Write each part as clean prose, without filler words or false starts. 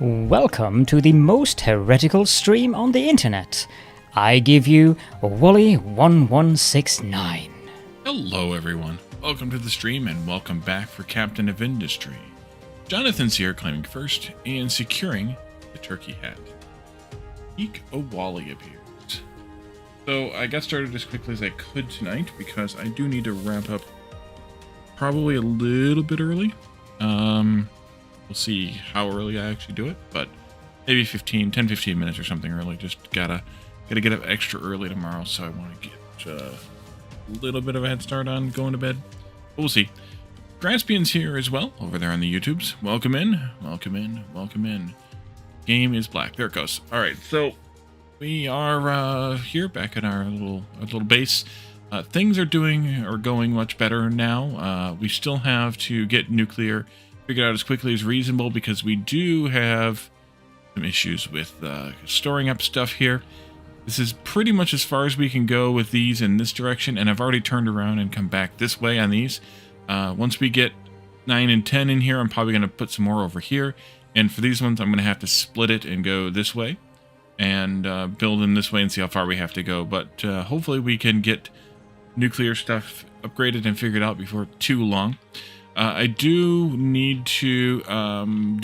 Welcome to the most heretical stream on the internet. I give you Wally1169. Hello everyone, welcome to the stream and welcome back for Captain of Industry. Jonathan's here claiming first and securing the turkey hat. Peak Wally appears. So I got started as quickly as I could tonight because I do need to wrap up probably a little bit early. We'll see how early I actually do it, but maybe 10-15 minutes or something early. Just gotta get up extra early tomorrow, so I want to get a little bit of a head start on going to bed. But we'll see. Graspian's here as well, over there on the YouTubes. Welcome in, welcome in, welcome in. Game is black. There it goes. All right, so we are here back at our little base. Things are going much better now. We still have to get nuclear figured out as quickly as reasonable because we do have some issues with storing up stuff here. This is pretty much as far as we can go with these in this direction, and I've already turned around and come back this way on these. Once we get 9 and 10 in here, I'm probably going to put some more over here, and for these ones I'm going to have to split it and go this way and build them this way and see how far we have to go, but hopefully we can get nuclear stuff upgraded and figured out before too long. I do need to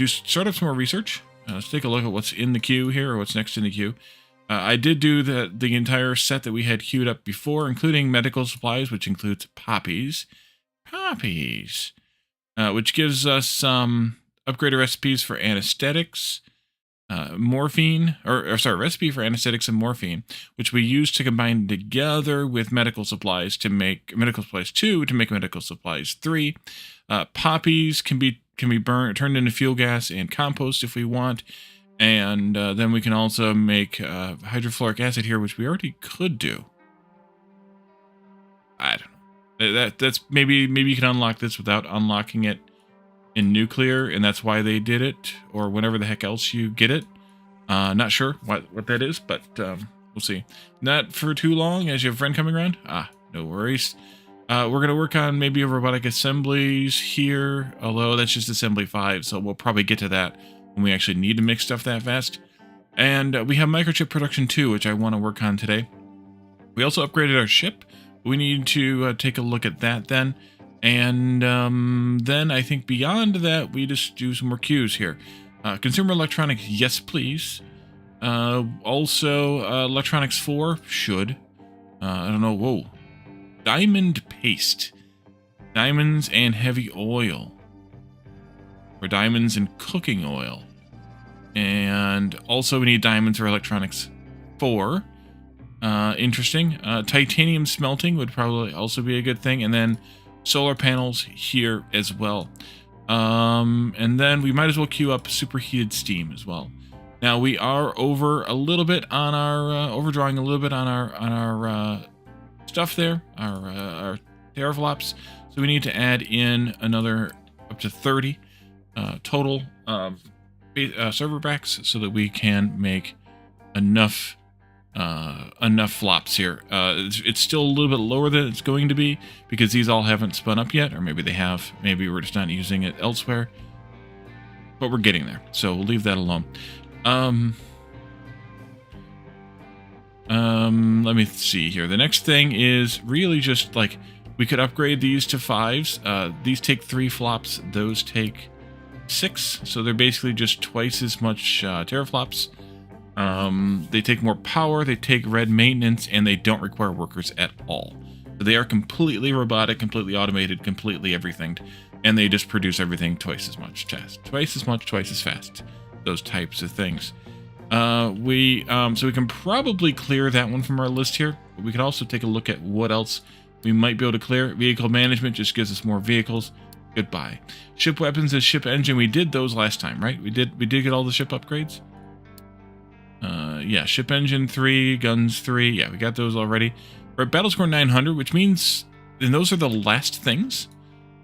start up some more research. Let's take a look at what's in the queue here, or what's next in the queue. I did do the entire set that we had queued up before, including medical supplies, which includes poppies, which gives us some upgraded recipes for anesthetics, morphine, recipe for anesthetics and morphine, which we use to combine together with medical supplies to make medical supplies 2 to make medical supplies 3. Poppies can be turned into fuel gas and compost if we want, and then we can also make hydrofluoric acid here, which we already could do. I don't know. That's maybe you can unlock this without unlocking it in nuclear, and that's why they did it, or whenever the heck else you get it. Not sure what that is, but we'll see. Not for too long, as you have a friend coming around. No worries. We're going to work on maybe robotic assemblies here, although that's just assembly 5, so we'll probably get to that when we actually need to make stuff that fast. And we have microchip production 2, which I want to work on today. We also upgraded our ship. We need to take a look at that then. And then I think beyond that, we just do some more queues here. Consumer electronics, yes please. Also, electronics 4, should. I don't know, whoa. Diamond paste. Diamonds and heavy oil. Or diamonds and cooking oil. And also we need diamonds for electronics 4. Interesting. Titanium smelting would probably also be a good thing. And then solar panels here as well. And then we might as well queue up superheated steam as well. Now we are over a little bit on our overdrawing a little bit on our stuff there, our teraflops. So we need to add in another up to 30 total server backs so that we can make enough flops here. It's still a little bit lower than it's going to be because these all haven't spun up yet, or maybe they have. Maybe we're just not using it elsewhere, but we're getting there, so we'll leave that alone. Let me see here. The next thing is really just like we could upgrade these to 5s. These take 3 flops, those take 6, so they're basically just twice as much teraflops. They take more power, they take red maintenance, and they don't require workers at all. So they are completely robotic, completely automated, completely everything, and they just produce everything twice as much, twice as fast. Those types of things. So we can probably clear that one from our list here, but we can also take a look at what else we might be able to clear. Vehicle management just gives us more vehicles. Goodbye. Ship weapons and ship engine, we did those last time, right? We did get all the ship upgrades? Yeah, ship engine 3, guns 3. Yeah, we got those already. We're at battle score 900, which means, and those are the last things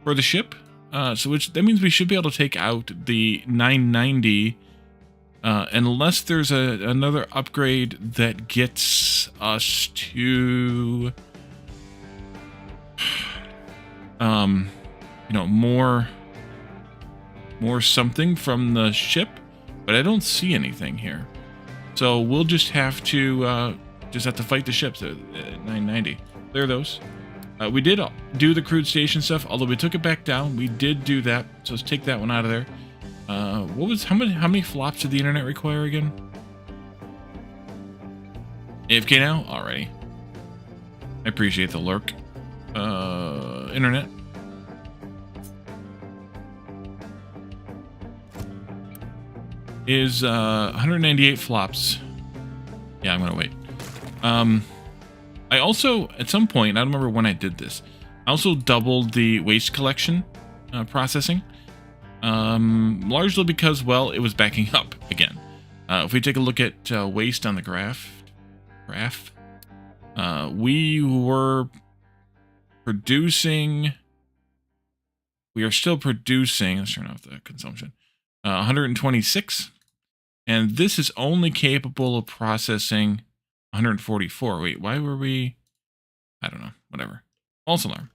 for the ship. That means we should be able to take out the 990, unless there's another upgrade that gets us to, more something from the ship. but I don't see anything here. So we'll just have to fight the ships at 990. Clear those. We did do the crude station stuff, although we took it back down. We did do that, so let's take that one out of there. How many flops did the internet require again? AFK now? Alrighty. I appreciate the lurk. Internet. Is 198 flops. Yeah, I'm gonna wait. I also, at some point, I don't remember when I did this, I also doubled the waste collection processing. Largely because, well, it was backing up again. If we take a look at waste on the graph, we were producing, we are still producing, let's turn off the consumption, 126, and this is only capable of processing 144. Wait, why were we, I don't know, whatever. False alarm.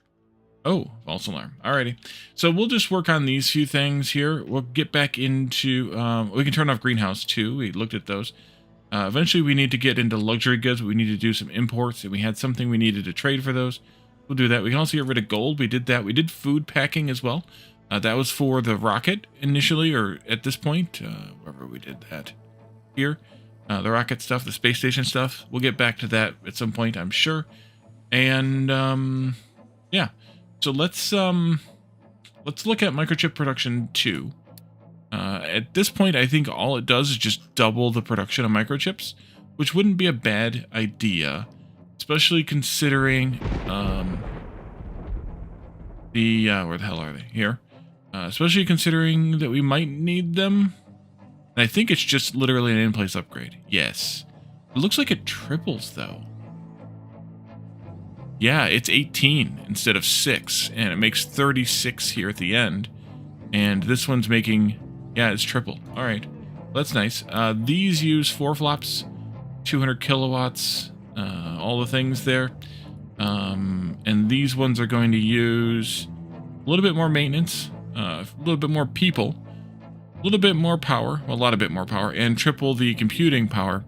Oh, false alarm. Alrighty. So we'll just work on these few things here. We'll get back into, we can turn off greenhouse too. We looked at those. Eventually we need to get into luxury goods, but we need to do some imports, and we had something we needed to trade for those. We'll do that. We can also get rid of gold. We did that. We did food packing as well. That was for the rocket initially, or at this point, wherever we did that. Here. The rocket stuff, the space station stuff. We'll get back to that at some point, I'm sure. And, yeah. So let's look at microchip production 2. At this point, I think all it does is just double the production of microchips, which wouldn't be a bad idea, especially considering where the hell are they? Here. Especially considering that we might need them. And I think it's just literally an in-place upgrade. Yes. It looks like it triples, though. Yeah, it's 18 instead of 6, and it makes 36 here at the end. And this one's making, yeah, it's triple. All right, that's nice. These use 4 flops, 200 kilowatts, all the things there. And these ones are going to use a little bit more maintenance, a little bit more people, a little bit more power, well, a lot of bit more power, and triple the computing power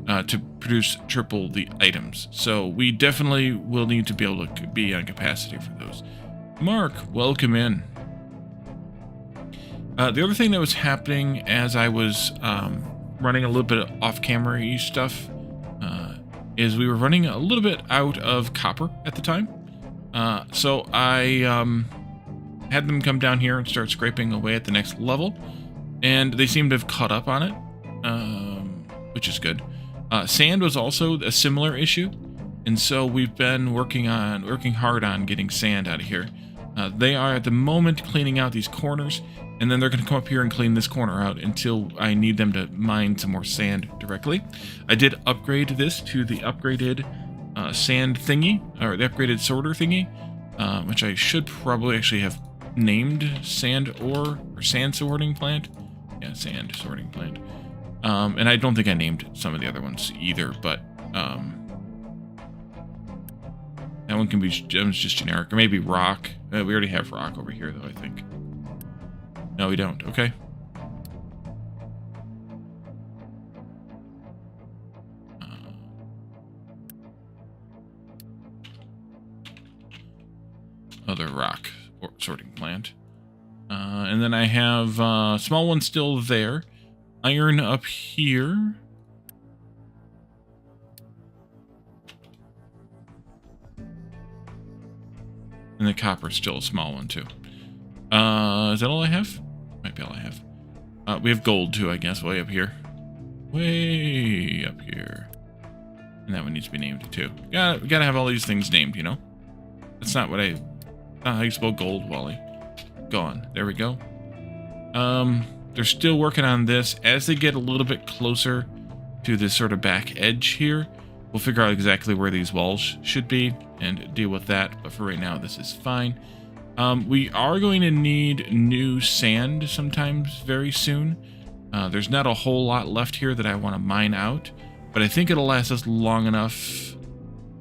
to produce triple the items. So we definitely will need to be able to be on capacity for those. Mark, welcome in. The other thing that was happening as I was running a little bit of off-camera-y stuff is we were running a little bit out of copper at the time. So I had them come down here and start scraping away at the next level, and they seem to have caught up on it, which is good. Sand was also a similar issue, and so we've been working hard on getting sand out of here. They are at the moment cleaning out these corners, and then they're going to come up here and clean this corner out until I need them to mine some more sand directly. I did upgrade this to the upgraded sand thingy, or the upgraded sorter thingy, which I should probably actually have named sand ore, or sand sorting plant. Yeah, sand sorting plant. And I don't think I named some of the other ones either, but that one can be just generic, or maybe rock. We already have rock over here, though, I think. No, we don't. Okay. Other rock sorting plant. And then I have a small one still there. Iron up here. And the copper is still a small one too. Is that all I have? Might be all I have. We have gold too, I guess, way up here. Way up here. And that one needs to be named too. We gotta have all these things named, you know? That's not how you spell gold, Wally. Gone. There we go. They're still working on this. As they get a little bit closer to this sort of back edge here, we'll figure out exactly where these walls should be and deal with that. But for right now, this is fine. We are going to need new sand sometimes very soon. There's not a whole lot left here that I want to mine out, but I think it'll last us long enough.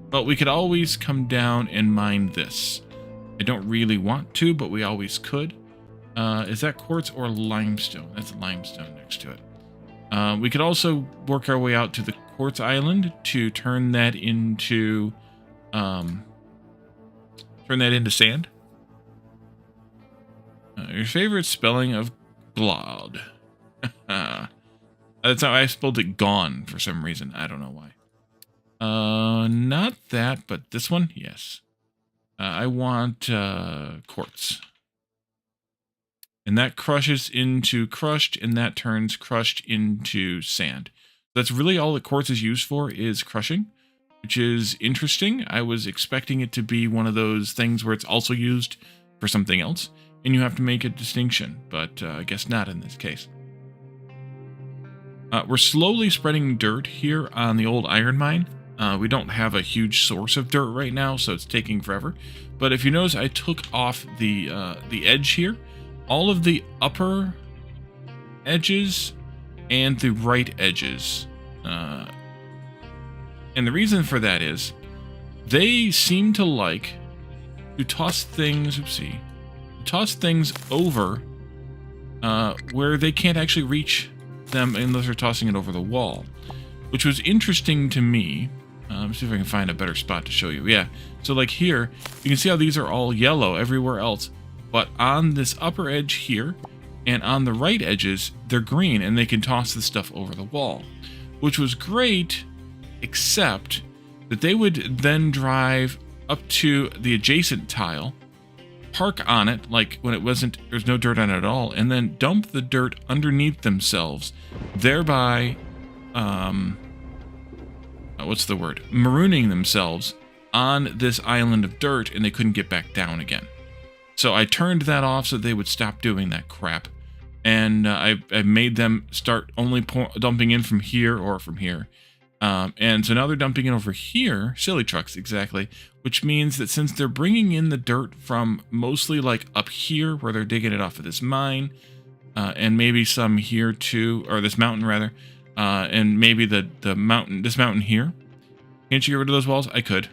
But we could always come down and mine this. I don't really want to, but we always could. Is that quartz or limestone? That's limestone next to it. We could also work our way out to the quartz island to turn that into sand. Your favorite spelling of Glod. That's how I spelled it gone for some reason. I don't know why. Not that, but this one? Yes. I want quartz. And that crushes into crushed, and that turns crushed into sand. That's really all that quartz is used for, is crushing, which is interesting. I was expecting it to be one of those things where it's also used for something else, and you have to make a distinction, but I guess not in this case. We're slowly spreading dirt here on the old iron mine. We don't have a huge source of dirt right now, so it's taking forever. But if you notice, I took off the edge here. All of the upper edges and the right edges. And the reason for that is they seem to like to toss things, over where they can't actually reach them unless they're tossing it over the wall, which was interesting to me. Let me see if I can find a better spot to show you. Yeah, so like here, you can see how these are all yellow everywhere else, but on this upper edge here and on the right edges, they're green, and they can toss the stuff over the wall, which was great, except that they would then drive up to the adjacent tile, park on it, like when there's no dirt on it at all, and then dump the dirt underneath themselves, thereby, marooning themselves on this island of dirt, and they couldn't get back down again. So I turned that off so they would stop doing that crap, and I made them start only dumping in from here or from here. And so now they're dumping in over here, silly trucks, exactly, which means that since they're bringing in the dirt from mostly like up here where they're digging it off of this mine, and maybe some here too, or this mountain rather, and maybe this mountain here. Can't you get rid of those walls? I could.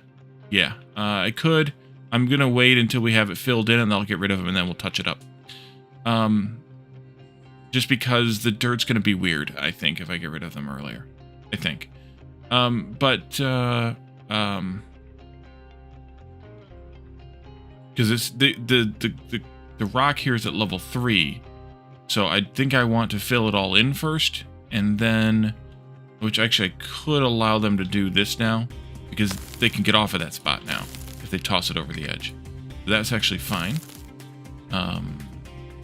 Yeah, I could. I'm going to wait until we have it filled in, and I'll get rid of them, and then we'll touch it up. Just because the dirt's going to be weird, I think, if I get rid of them earlier. I think. Because it's the rock here is at level 3, so I think I want to fill it all in first, and then, which actually I could allow them to do this now, because they can get off of that spot now if they toss it over the edge. So that's actually fine.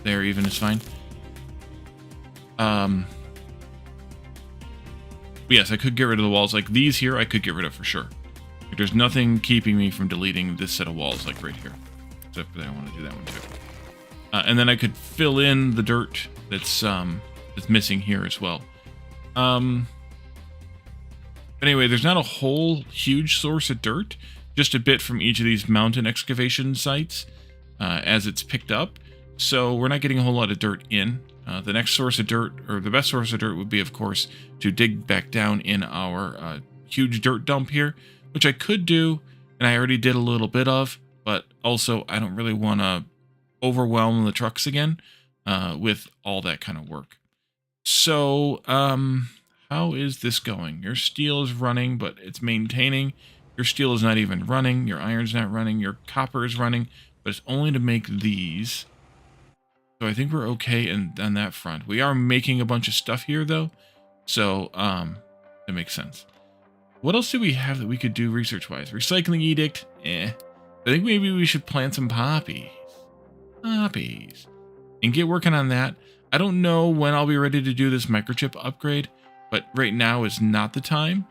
There even is fine. Yes, I could get rid of the walls. Like these here, I could get rid of for sure. Like, there's nothing keeping me from deleting this set of walls, like right here. Except that I want to do that one too. And then I could fill in the dirt that's missing here as well. Anyway, there's not a whole huge source of dirt, just a bit from each of these mountain excavation sites as it's picked up. So we're not getting a whole lot of dirt in. The next source of dirt, or the best source of dirt, would be, of course, to dig back down in our huge dirt dump here, which I could do, and I already did a little bit of, but also I don't really want to overwhelm the trucks again with all that kind of work. So, how is this going? Your steel is running, but it's maintaining. Your steel is not even running. Your iron's not running. Your copper is running, but it's only to make these. So I think we're okay on that front. We are making a bunch of stuff here, though. So, that makes sense. What else do we have that we could do research-wise? Recycling edict? I think maybe we should plant some poppies. Poppies. And get working on that. I don't know when I'll be ready to do this microchip upgrade, but right now is not the time.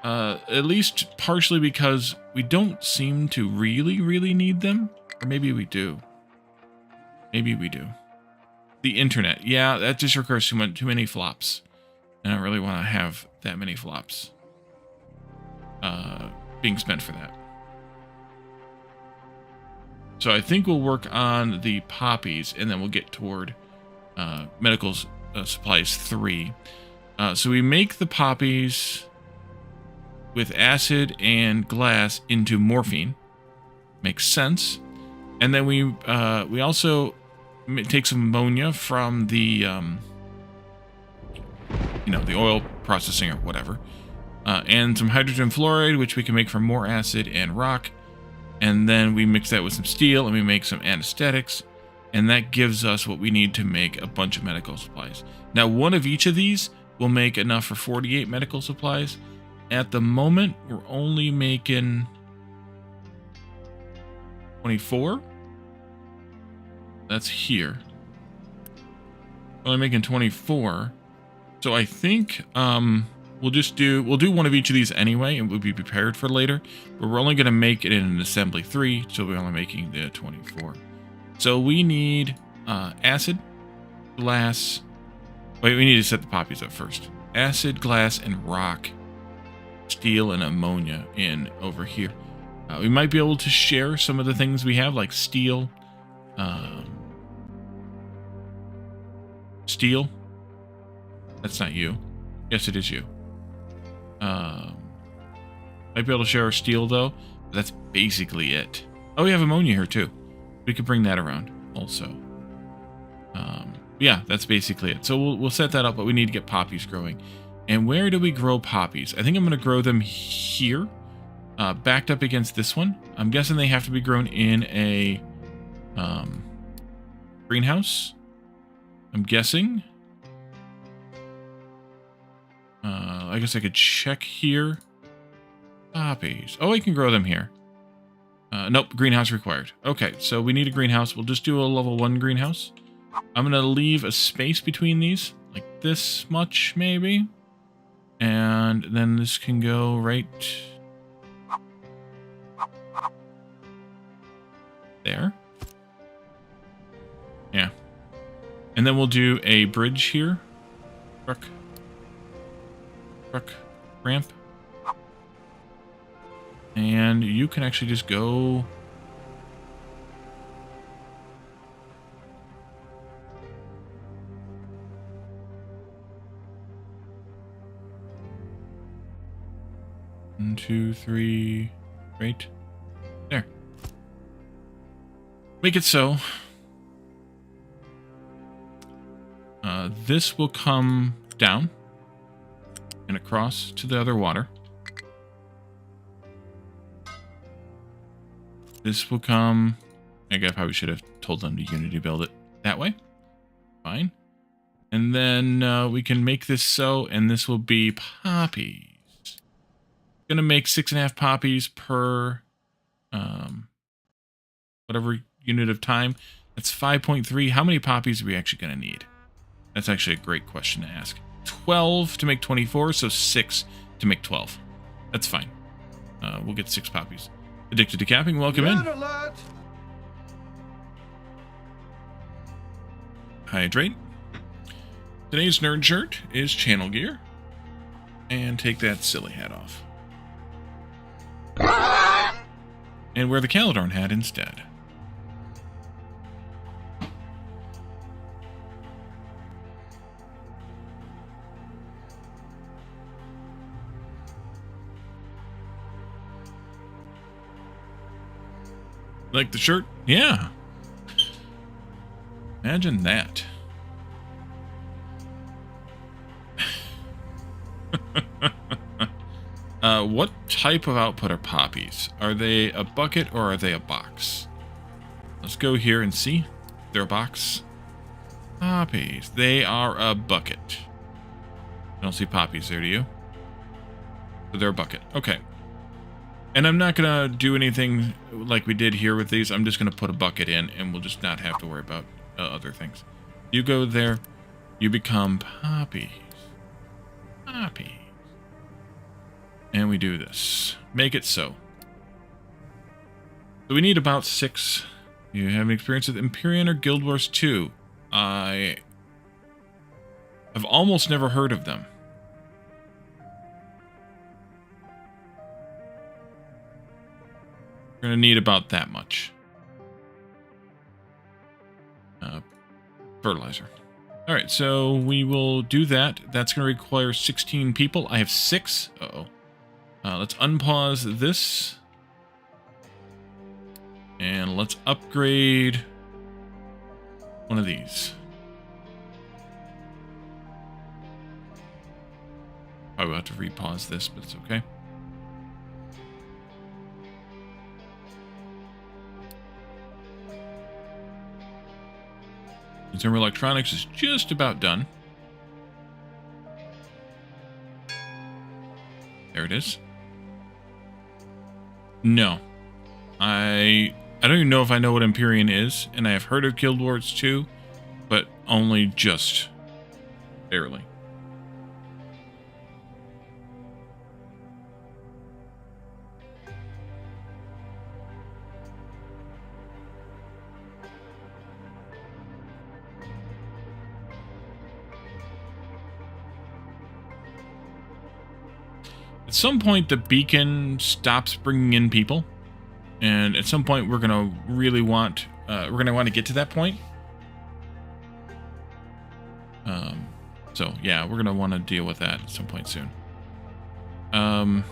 At least partially because we don't seem to really need them. Or maybe we do. Maybe we do. The internet. Yeah, that just requires too many flops. I don't really want to have that many flops being spent for that. So I think we'll work on the poppies, and then we'll get toward medical supplies 3. So we make the poppies with acid and glass into morphine. Makes sense. And then we also take some ammonia from the you know, the oil processing or whatever. And some hydrogen fluoride, which we can make from more acid and rock. And then we mix that with some steel and we make some anesthetics. And that gives us what we need to make a bunch of medical supplies. Now, one of each of these will make enough for 48 medical supplies. At the moment, we're only making 24. That's here. Only making 24. So I think we'll do one of each of these anyway, and we'll be prepared for later. But we're only going to make it in an assembly 3, so we're only making the 24. So we need acid, glass. Wait, we need to set the poppies up first. Acid, glass, and rock. Steel and ammonia in over here. We might be able to share some of the things we have, like steel. Steel. That's not you. Yes, it is you. Might be able to share our steel, though. But that's basically it. Oh, we have ammonia here, too. We could bring that around, also. Yeah, that's basically it. So we'll set that up, but we need to get poppies growing. And where do we grow poppies? I think I'm going to grow them here, backed up against this one. I'm guessing they have to be grown in a greenhouse. I'm guessing. I guess I could check here. Poppies. Oh, I can grow them here. Nope, greenhouse required. Okay, so we need a greenhouse. We'll just do a level 1 greenhouse. I'm going to leave a space between these, like this much, maybe. And then this can go right there. Yeah. And then we'll do a bridge here. Truck ramp. And you can actually just go... One, two, three, right there. Make it so. This will come down and across to the other water. This will come... I guess I probably should have told them to Unity build it that way. Fine. And then we can make this so, and this will be poppies. Gonna make 6.5 poppies per whatever unit of time. That's 5.3. How many poppies are we actually gonna need? That's actually a great question to ask. 12 to make 24, so 6 to make 12. That's fine. We'll get 6 poppies. Addicted to capping, welcome in. Alert. Hydrate. Today's nerd shirt is channel gear. And take that silly hat off. And wear the Caledorn hat instead. Like the shirt? Yeah. Imagine that. What type of output are poppies? Are they a bucket or are they a box? Let's go here and see. They're a box. Poppies. They are a bucket. I don't see poppies there, do you? So they're a bucket. Okay. And I'm not going to do anything like we did here with these. I'm just going to put a bucket in and we'll just not have to worry about other things. You go there. You become poppies. Poppies. And we do this. Make it so. So we need about 6. You have an experience with Empyrean or Guild Wars 2. I've almost never heard of them. We're going to need about that much. Fertilizer. Alright, so we will do that. That's going to require 16 people. I have 6. Uh-oh. Let's unpause this. And let's upgrade one of these. probably have to repause this, but it's okay. Consumer electronics is just about done. There it is. No. I don't even know if I know what Empyrean is, and I have heard of Guild Wars 2, but only just barely. At some point, the beacon stops bringing in people, and at some point, we're gonna really want to get to that point. So yeah, we're gonna want to deal with that at some point soon. As soon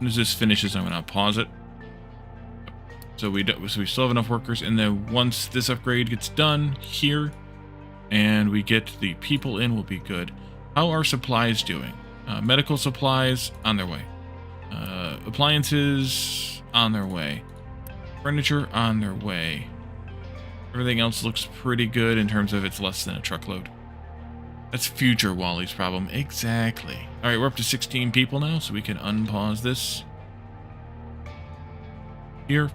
as this finishes, I'm gonna pause it. So we still have enough workers, and then once this upgrade gets done here, and we get the people in, we'll be good. How are supplies doing? Medical supplies on their way. Appliances on their way. Furniture on their way. Everything else looks pretty good in terms of it's less than a truckload. That's future Wally's problem. Exactly. All right, we're up to 16 people now, so we can unpause this here.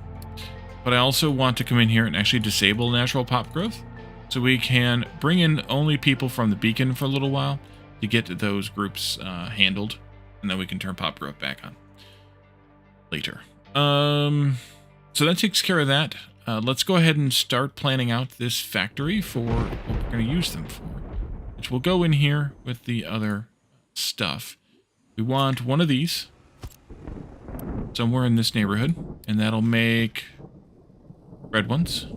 But I also want to come in here and actually disable natural pop growth, so we can bring in only people from the beacon for a little while to get those groups handled, and then we can turn pop growth back on later. So that takes care of that. Let's go ahead and start planning out this factory for what we're going to use them for, which will go in here with the other stuff. We want one of these somewhere in this neighborhood, and that'll make red ones.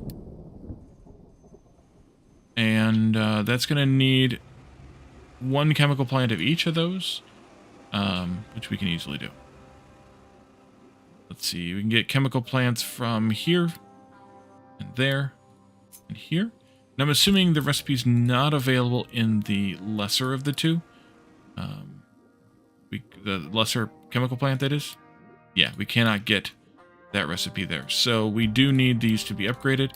And that's going to need one chemical plant of each of those, which we can easily do. Let's see, we can get chemical plants from here, and there, and here. And I'm assuming the recipe's not available in the lesser of the two. The lesser chemical plant, that is. Yeah, we cannot get that recipe there. So we do need these to be upgraded.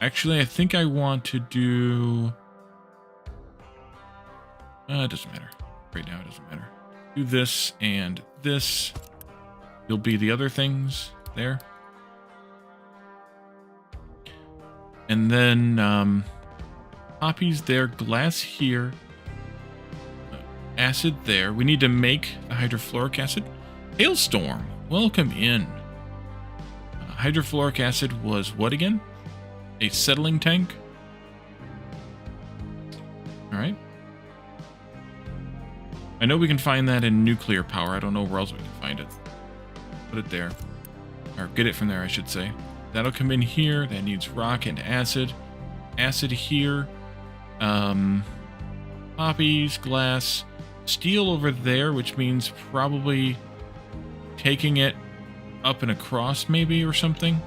Actually, I think I want to do... it doesn't matter. Right now, it doesn't matter. Do this and this. You'll be the other things there. And then poppies there, glass here, acid there. We need to make the hydrofluoric acid. Hailstorm, welcome in. Hydrofluoric acid was what again? A settling tank? Alright. I know we can find that in nuclear power. I don't know where else we can find it. Put it there. Or get it from there, I should say. That'll come in here. That needs rock and acid. Acid here. Poppies, glass. Steel over there, which means probably taking it up and across maybe or something.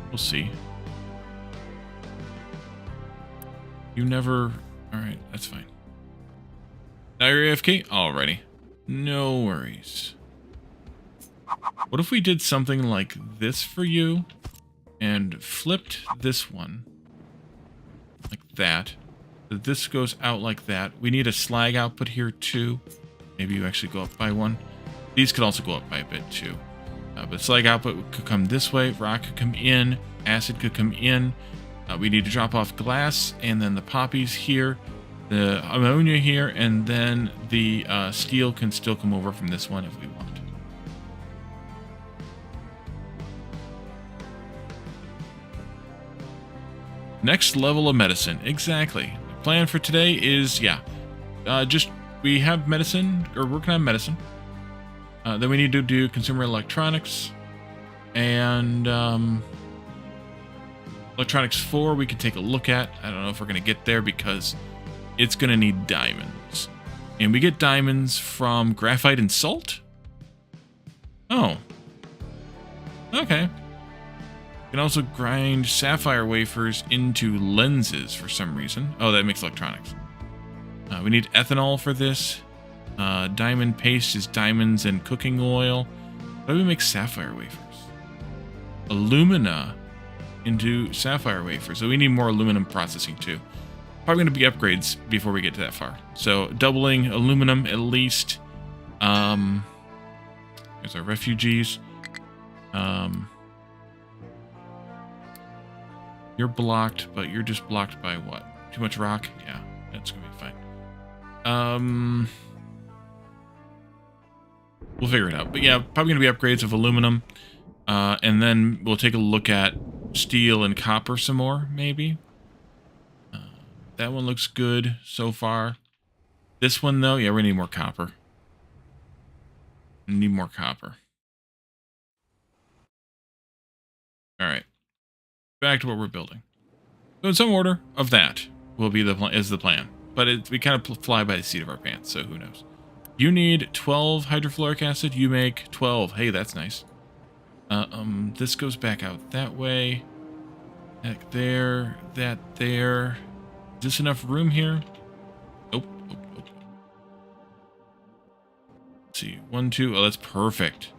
We'll see. You never... Alright, that's fine. Now you're AFK? Alrighty. No worries. What if we did something like this for you and flipped this one like that? So this goes out like that. We need a slag output here too. Maybe you actually go up by one. These could also go up by a bit too. But slag output could come this way. Rock could come in. Acid could come in. We need to drop off glass and then the poppies here. The ammonia here, and then the steel can still come over from this one if we want. Next level of medicine. Exactly. The plan for today is, yeah, we have medicine, or working on medicine. Then we need to do consumer electronics. And electronics 4 we can take a look at. I don't know if we're going to get there because it's going to need diamonds. And we get diamonds from graphite and salt? Oh. Okay. You can also grind sapphire wafers into lenses for some reason. Oh, that makes electronics. We need ethanol for this. Diamond paste is diamonds and cooking oil. Why do we make sapphire wafers? Alumina into sapphire wafers. So we need more aluminum processing too. Probably going to be upgrades before we get to that far. So doubling aluminum at least. There's our refugees. You're blocked, but you're just blocked by what? Too much rock? Yeah, that's going to be fine. We'll figure it out. But yeah, probably going to be upgrades of aluminum. And then we'll take a look at steel and copper some more, maybe. That one looks good so far. This one, though, yeah, we need more copper. We need more copper. All right. Back to what we're building. So in some order of that will be is the plan. But we kind of fly by the seat of our pants, so who knows. You need 12 hydrofluoric acid. You make 12. Hey, that's nice. This goes back out that way. Back there. That there. Is this enough room here? Nope. Let's see. 1, 2. Oh, that's perfect.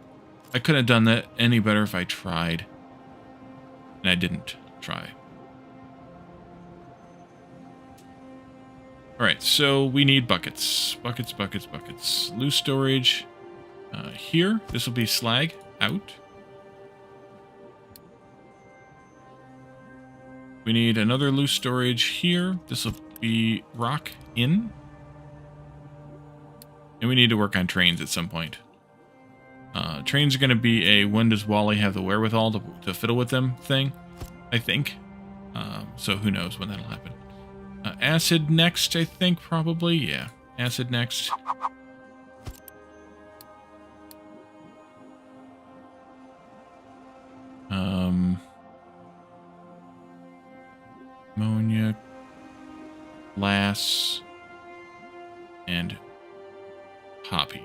I couldn't have done that any better if I tried. And I didn't try. Alright, so we need buckets. Buckets. Loose storage. Here. This will be slag out. We need another loose storage here. This will be rock in. And we need to work on trains at some point. Trains are going to be a when does Wally have the wherewithal to fiddle with them thing, I think. So who knows when that'll happen. Acid next, I think, probably. Yeah, acid next. Ammonia, glass, and poppies.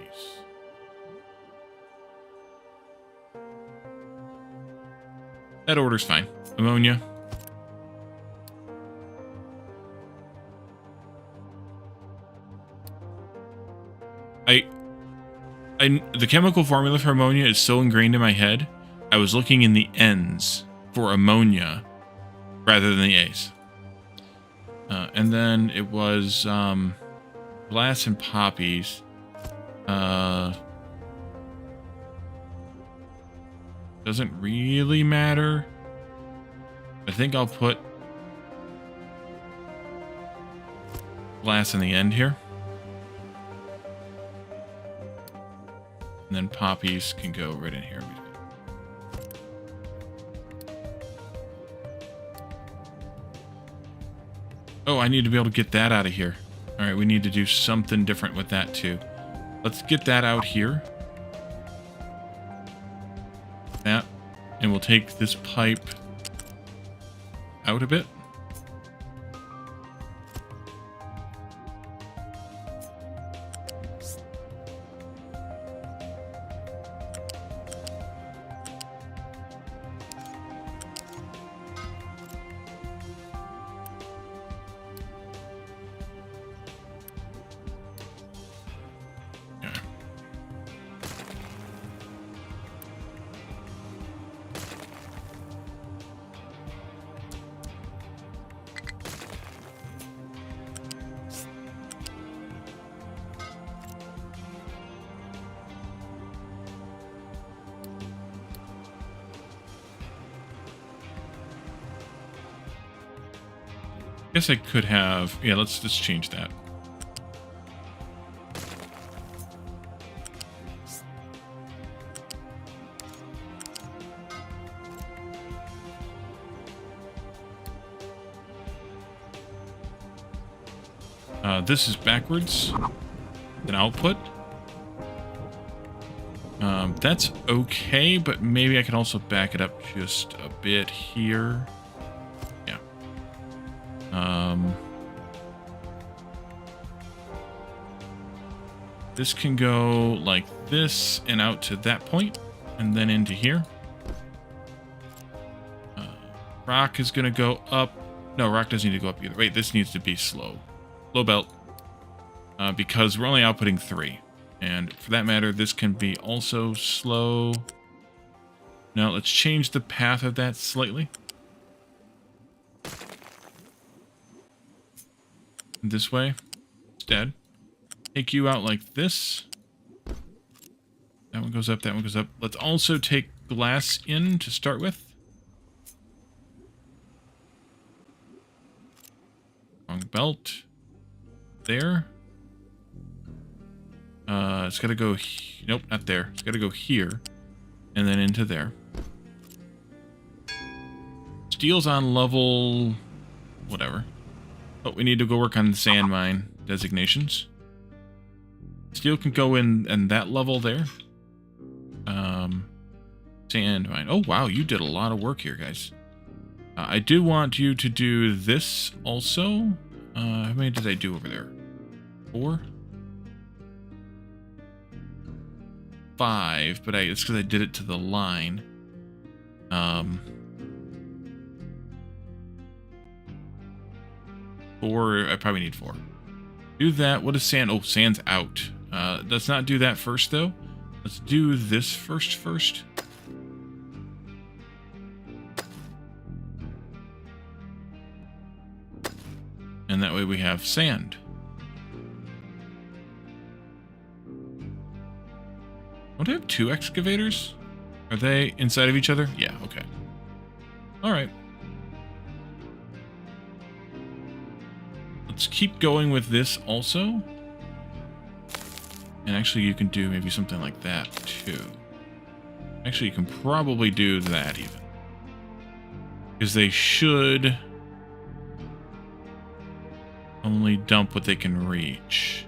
That order's fine. Ammonia. The chemical formula for ammonia is so ingrained in my head, I was looking in the N's for ammonia rather than the A's. And then it was glass and poppies. Doesn't really matter. I think I'll put glass in the end here. And then poppies can go right in here. Oh, I need to be able to get that out of here. All right, we need to do something different with that too. Let's get that out here. That. And we'll take this pipe out a bit. Guess I could have... Yeah, let's just change that. This is backwards. An output. That's okay, but maybe I can also back it up just a bit here. Yeah. This can go like this and out to that point, and then into here. Rock is going to go up. No, rock doesn't need to go up either. Wait, this needs to be slow. Slow belt. because we're only outputting 3. And for that matter, this can be also slow. Now let's change the path of that slightly. This way instead. Take you out like this. That one goes up, that one goes up. Let's also take glass in to start with. Wrong belt. There. It's got to go... Nope, not there. It's got to go here. And then into there. Steel's on level... whatever. Oh, we need to go work on the sand mine designations. Steel can go in that level there. Sand mine. Oh, wow, you did a lot of work here, guys. I do want you to do this also. How many did I do over there? 4? 5, but it's because I did it to the line. 4, I probably need 4. Do that. What is sand? Oh, sand's out. Let's not do that first, though. Let's do this first. And that way we have sand. Don't I have 2 excavators? Are they inside of each other? Yeah, okay. Alright. Let's keep going with this also. And actually you can do maybe something like that too. Actually, you can probably do that even. Because they should only dump what they can reach.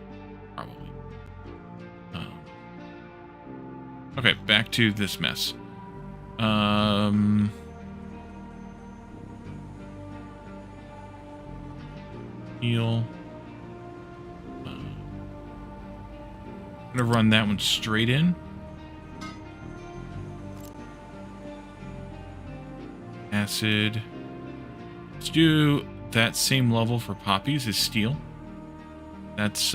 Probably. Okay, back to this mess. Heal. I'm gonna run that one straight in. Acid. Let's do that same level for poppies as steel. That's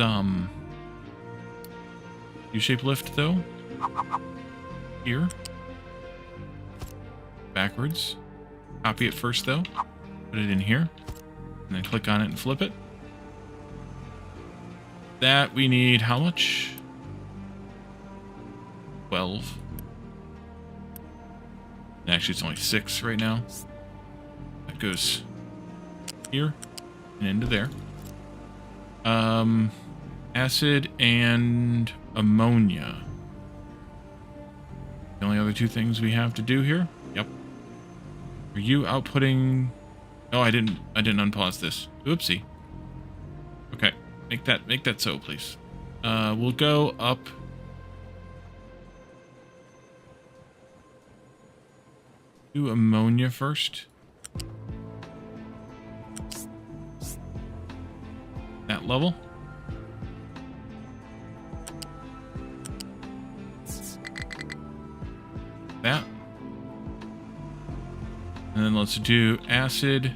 U-shape lift though. Here. Backwards. Copy it first though. Put it in here. And then click on it and flip it. That we need how much? 12. Actually, it's only 6 right now. That goes here and into there. Acid and ammonia. The only other 2 things we have to do here. Yep. Are you outputting? Oh, I didn't unpause this. Oopsie. Okay, make that so, please. We'll go up. Do ammonia first. That level. That. And then let's do acid.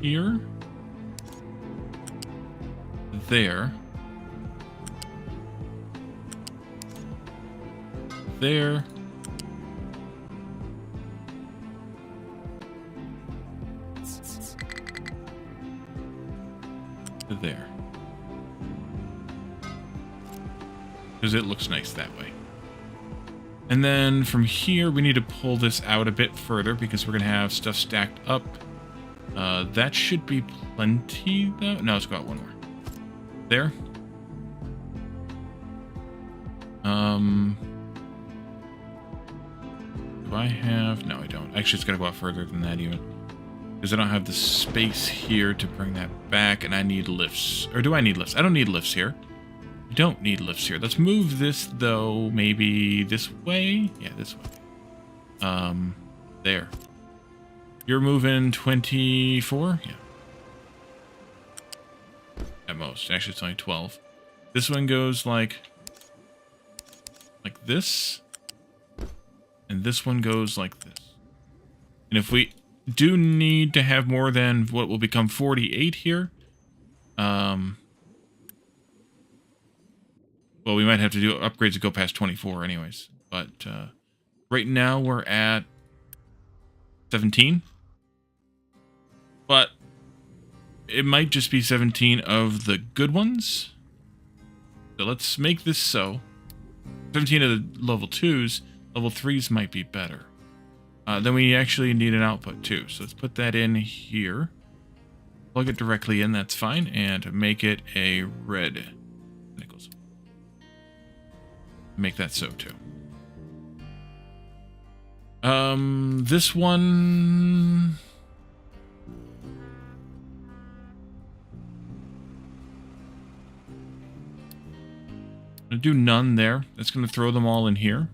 Here. There. There. There. Because it looks nice that way. And then from here, we need to pull this out a bit further because we're going to have stuff stacked up. That should be plenty, though. No, let's go out one more. There. Do I have... No, I don't. Actually, it's got to go out further than that even. Because I don't have the space here to bring that back, and I need lifts. Or do I need lifts? I don't need lifts here. I don't need lifts here. Let's move this, though, maybe this way? Yeah, this way. There. You're moving 24? Yeah. At most. Actually, it's only 12. This one goes like this. And this one goes like this. And if we do need to have more than what will become 48 here. Well, we might have to do upgrades to go past 24 anyways. But right now we're at 17. But it might just be 17 of the good ones. So let's make this so. 17 of the level 2s. Level 3s might be better. Then we actually need an output too. So let's put that in here. Plug it directly in, that's fine. And make it a red nickels. Make that so too. This one... I'm going to do none there. That's going to throw them all in here.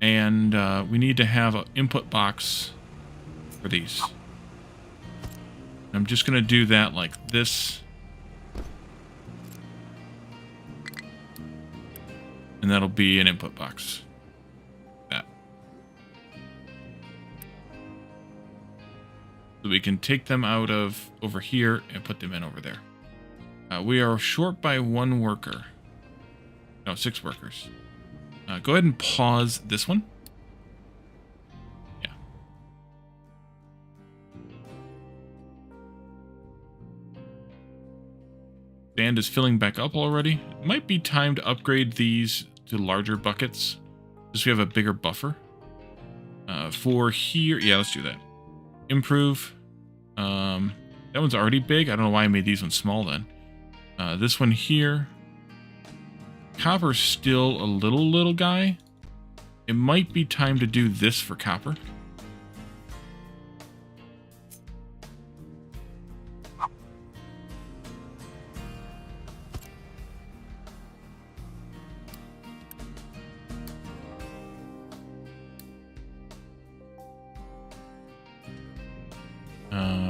And we need to have an input box for these. I'm just going to do that like this. And that'll be an input box. That. So we can take them out of over here and put them in over there. We are short by 1 worker. No, 6 workers. Go ahead and pause this one. Yeah. Sand is filling back up already. It might be time to upgrade these to larger buckets. Just so we have a bigger buffer. For here, yeah, let's do that. Improve. That one's already big. I don't know why I made these ones small then. This one here. Copper's still a little guy. It might be time to do this for copper.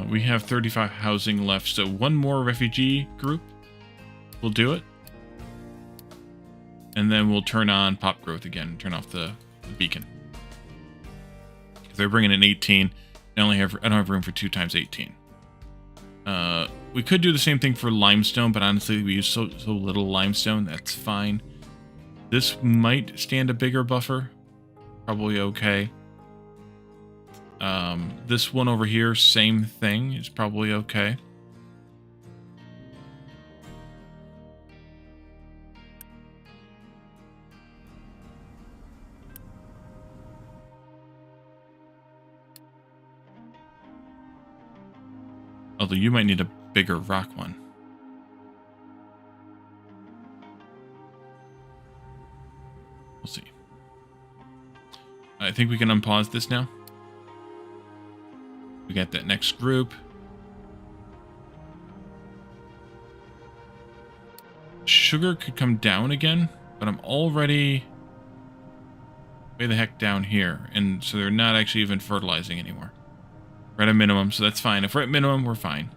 We have 35 housing left, so 1 more refugee group will do it. And then we'll turn on pop growth again, turn off the beacon. If they're bringing in 18, I don't have room for 2 times 18. We could do the same thing for limestone, but honestly, we use so little limestone, that's fine. This might stand a bigger buffer. Probably okay. This one over here, same thing, is probably okay. Although you might need a bigger rock one. We'll see. I think we can unpause this now. We got that next group. Sugar could come down again, but I'm already way the heck down here. And so they're not actually even fertilizing anymore. We're at a minimum, so that's fine. If we're at minimum, we're fine.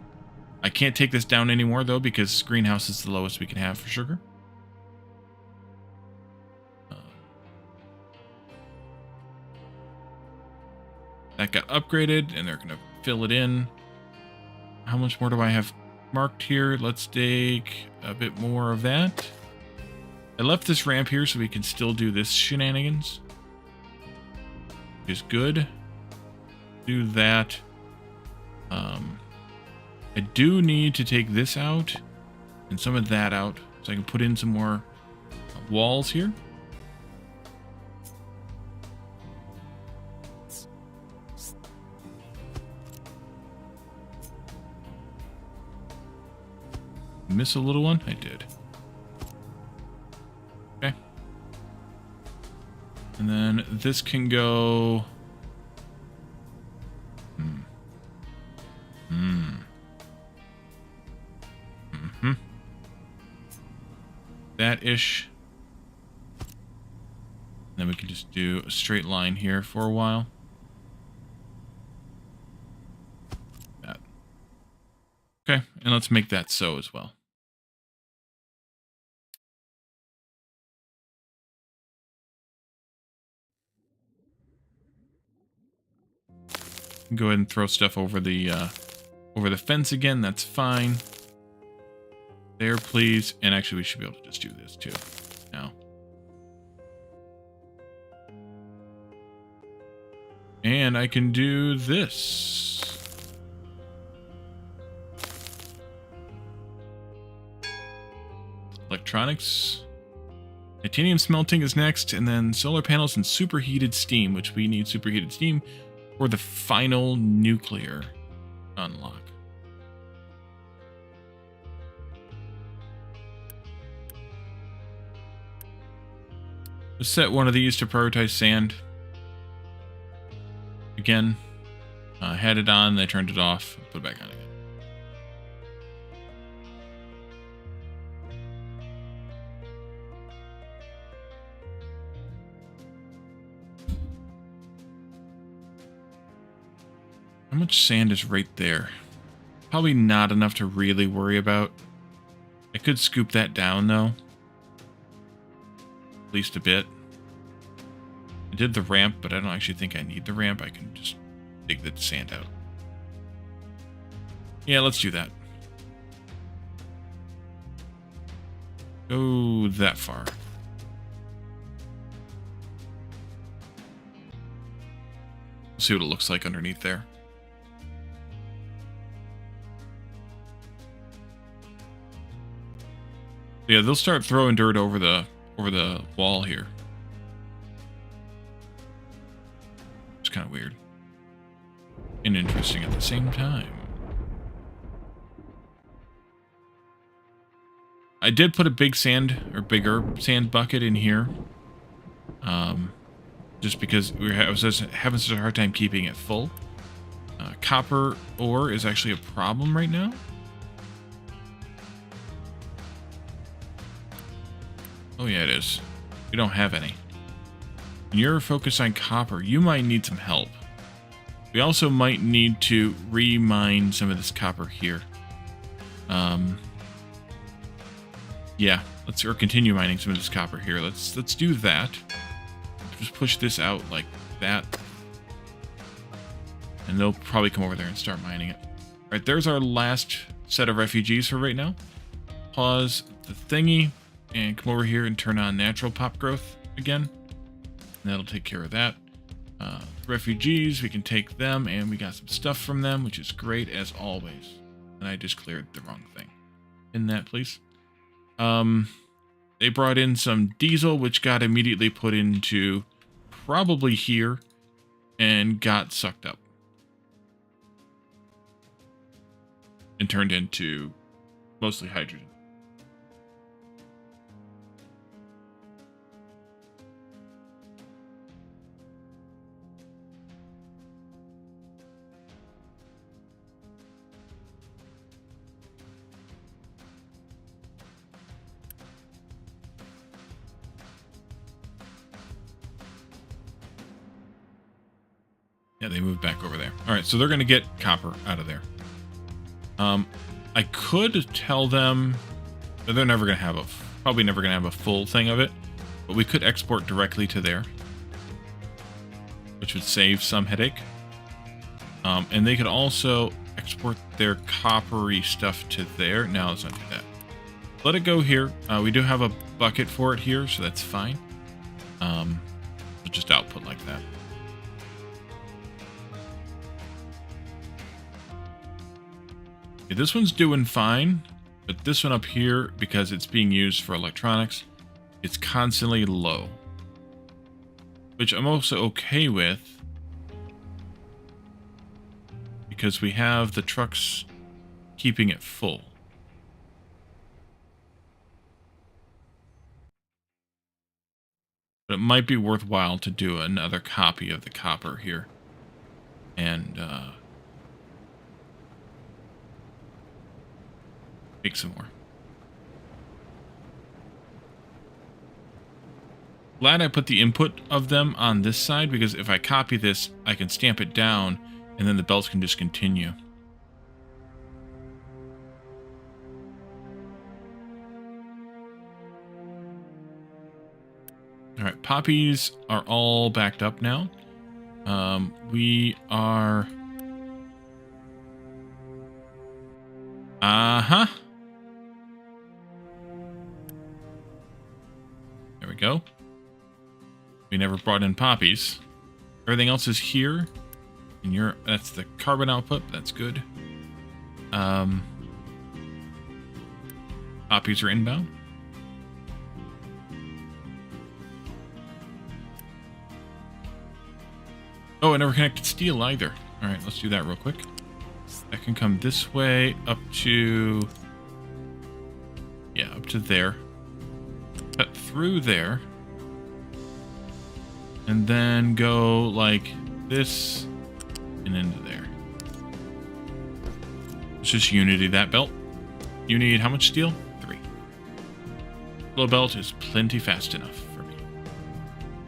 I can't take this down anymore, though, because greenhouse is the lowest we can have for sugar. That got upgraded, and they're going to fill it in. How much more do I have marked here? Let's take a bit more of that. I left this ramp here so we can still do this shenanigans. Which is good. Do that. I do need to take this out and some of that out so I can put in some more walls here. Miss a little one? I did. Okay. And then this can go... That-ish. Then we can just do a straight line here for a while. That. Okay, and let's make that so as well. can go ahead and throw stuff over the fence again. That's fine. There, please. And actually, we should be able to just do this too now. And I can do this. Electronics. Titanium smelting is next, and then solar panels and superheated steam, which we need superheated steam for the final nuclear unlock. Let's set one of these to prioritize sand. Again, I had it on, then I turned it off, put it back on again. How much sand is right there? Probably not enough to really worry about. I could scoop that down, though. At least a bit. I did the ramp, but I don't actually think I need the ramp. I can just dig the sand out. Yeah, let's do that. Go that far. See what it looks like underneath there. Yeah, they'll start throwing dirt over the wall here. It's kind of weird and interesting at the same time. I did put a bigger sand bucket in here, just because I was just having such a hard time keeping it full. Copper ore is actually a problem right now. Oh yeah, it is. We don't have any. You're focused on copper. You might need some help. We also might need to re-mine some of this copper here. Yeah, or continue mining some of this copper here. Let's do that. Just push this out like that. And they'll probably come over there and start mining it. Alright, there's our last set of refugees for right now. Pause the thingy. And come over here and turn on natural pop growth again. And that'll take care of that. Refugees, we can take them, and we got some stuff from them, which is great as always. And I just cleared the wrong thing. In that, please. They brought in some diesel, which got immediately put into probably here and got sucked up. And turned into mostly hydrogen. Yeah, they moved back over there. All right, so they're going to get copper out of there. I could tell them that they're never going to have probably never going to have a full thing of it, but we could export directly to there, which would save some headache. And they could also export their coppery stuff to there. Now let's not do that. Let it go here. We do have a bucket for it here, so that's fine. We'll just output like that. Okay, this one's doing fine, but this one up here, because it's being used for electronics, it's constantly low. Which I'm also okay with, because we have the trucks keeping it full. But it might be worthwhile to do another copy of the copper here. And make some more. Glad I put the input of them on this side, because if I copy this, I can stamp it down, and then the belts can just continue. Alright, poppies are all backed up now. We are Uh-huh. There we go. We never brought in poppies. Everything else is here. And that's the carbon output. That's good. Poppies are inbound. Oh, I never connected steel either. All right, let's do that real quick. That can come this way up to... yeah, up to there. Cut through there. And then go like this and into there. It's just Unity that belt. You need how much steel? 3. Flow belt is plenty fast enough for me.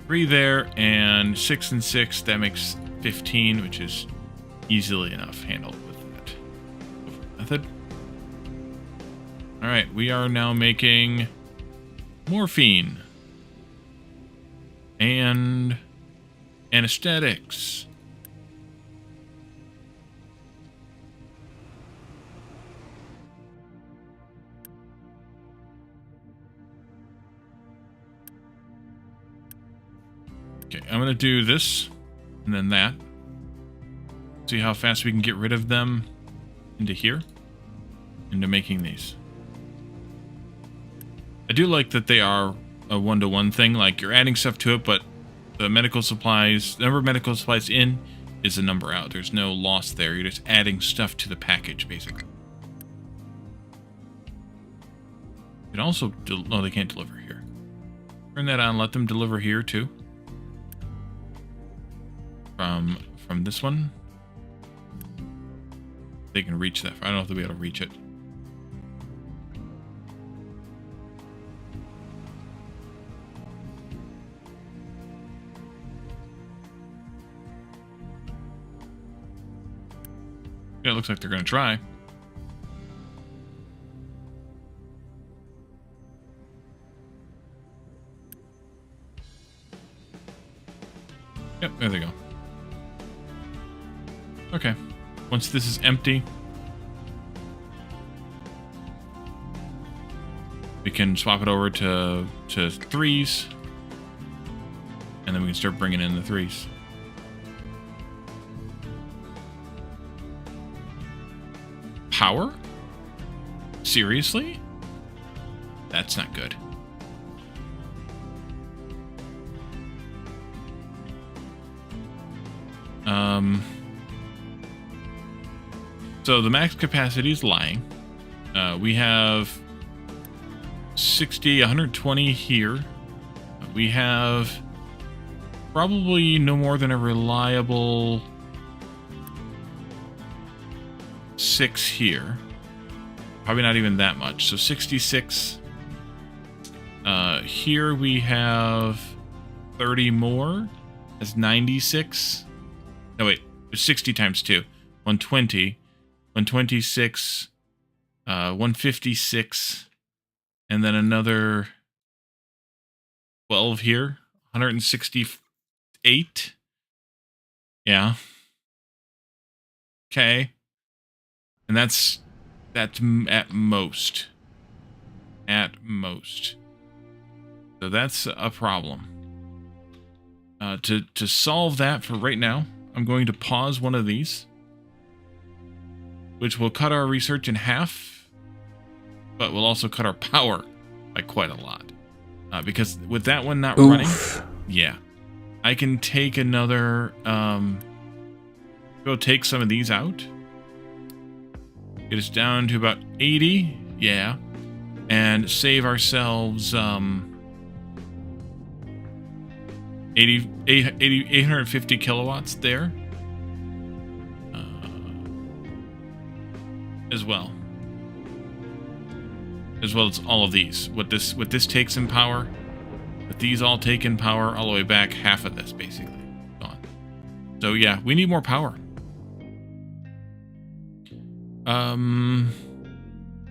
3 there, and 6 and 6, that makes 15, which is easily enough handled with that method. Alright, we are now making morphine and anesthetics. Okay, I'm going to do this and then that. See how fast we can get rid of them into here, into making these. I do like that they are a one-to-one thing. Like, you're adding stuff to it, but the medical supplies, the number of medical supplies in is the number out. There's no loss there. You're just adding stuff to the package, basically. You can also, no, they can't deliver here. Turn that on, let them deliver here, too. From this one. They can reach that. I don't know if they'll be able to reach it. Yeah, it looks like they're going to try. Yep, there they go. Okay. Once this is empty, we can swap it over to 3s, and then we can start bringing in the 3s. Power? Seriously? That's not good. So the max capacity is lying. We have 60, 120 here. We have probably no more than a reliable 6 here. Probably not even that much. So 66. Here we have 30 more. That's 96. No, wait. There's 60 times 2. 120. 126. 156. And then another 12 here. 168. Yeah. Okay. And that's at most. At most. So that's a problem. To solve that for right now, I'm going to pause one of these, which will cut our research in half, but will also cut our power by quite a lot. Because with that one not running, yeah, I can take another, go take some of these out. Get us down to about 80, yeah, and save ourselves 850 kilowatts there as well as all of these. What this takes in power, what these all take in power, all the way back, half of this basically gone. So yeah, we need more power.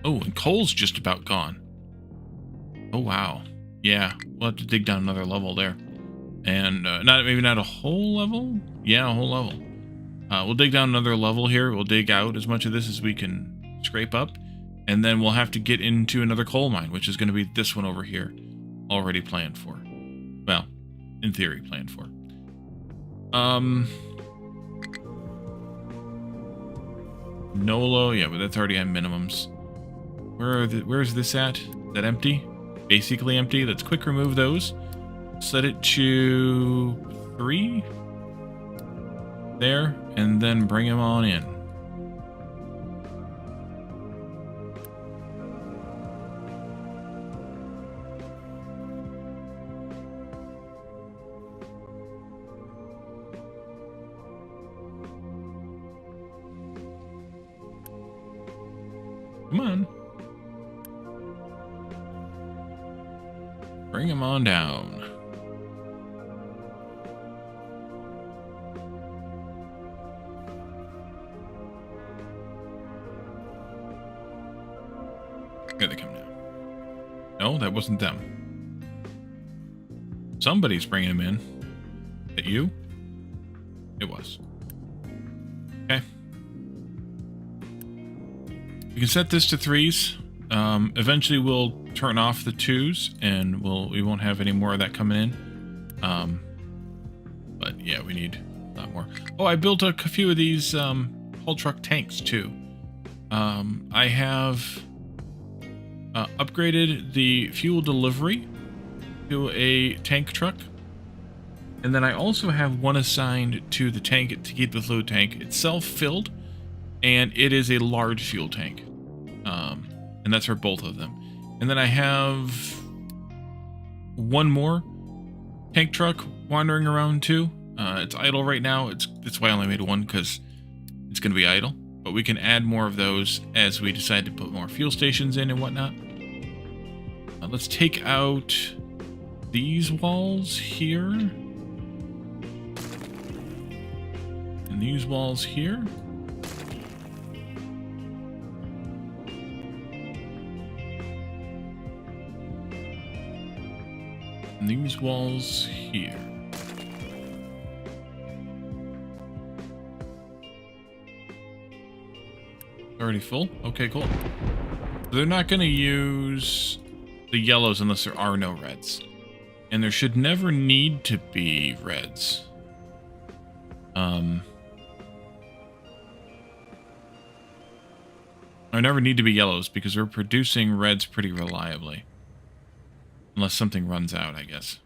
Oh, and coal's just about gone. Oh wow, yeah, we'll have to dig down another level there. And maybe not a whole level. Yeah, a whole level. We'll dig down another level here. We'll dig out as much of this as we can scrape up. And then we'll have to get into another coal mine, which is going to be this one over here. Already planned for. Well, in theory, planned for. Nolo, yeah, but that's already at minimums. Where is this at? Is that empty? Basically empty. Let's quick remove those. Set it to 3. There, and then bring them on in. Come on. Bring him on down. Here they come now. No, that wasn't them. Somebody's bringing him in. Is that you? It was. Okay. We can set this to 3s. Eventually we'll turn off the 2s and we won't have any more of that coming in. But yeah, we need a lot more. Oh, I built a few of these haul truck tanks too. I have upgraded the fuel delivery to a tank truck. And then I also have one assigned to the tank to keep the fluid tank itself filled. And it is a large fuel tank. And that's for both of them. And then I have one more tank truck wandering around too. It's idle right now. That's why I only made one, because it's going to be idle. But we can add more of those as we decide to put more fuel stations in and whatnot. Let's take out these walls here. And these walls here. And these walls here. Already full? Okay, cool. They're not going to use the yellows unless there are no reds. And there should never need to be reds. Or never need to be yellows because we're producing reds pretty reliably. Unless something runs out, I guess.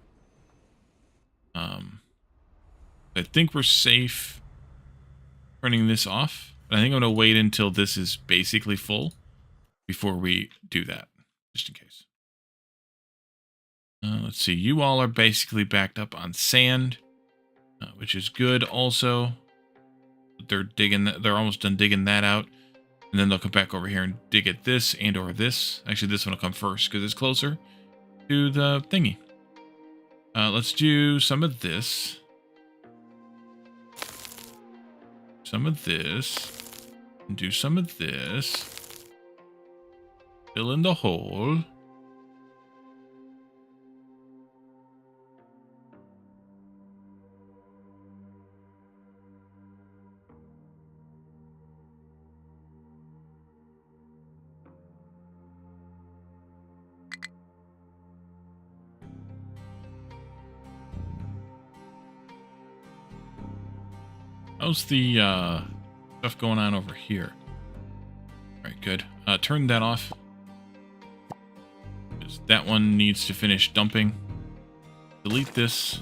I think we're safe turning this off. But I think I'm going to wait until this is basically full before we do that, just in case. Let's see. You all are basically backed up on sand, which is good also. They're digging that. They're almost done digging that out. And then they'll come back over here and dig at this and or this. Actually, this one will come first because it's closer to the thingy. Let's do some of this. Some of this. And do some of this. Fill in the hole. How's the stuff going on over here? Alright, good. Turn that off. Because that one needs to finish dumping. Delete this.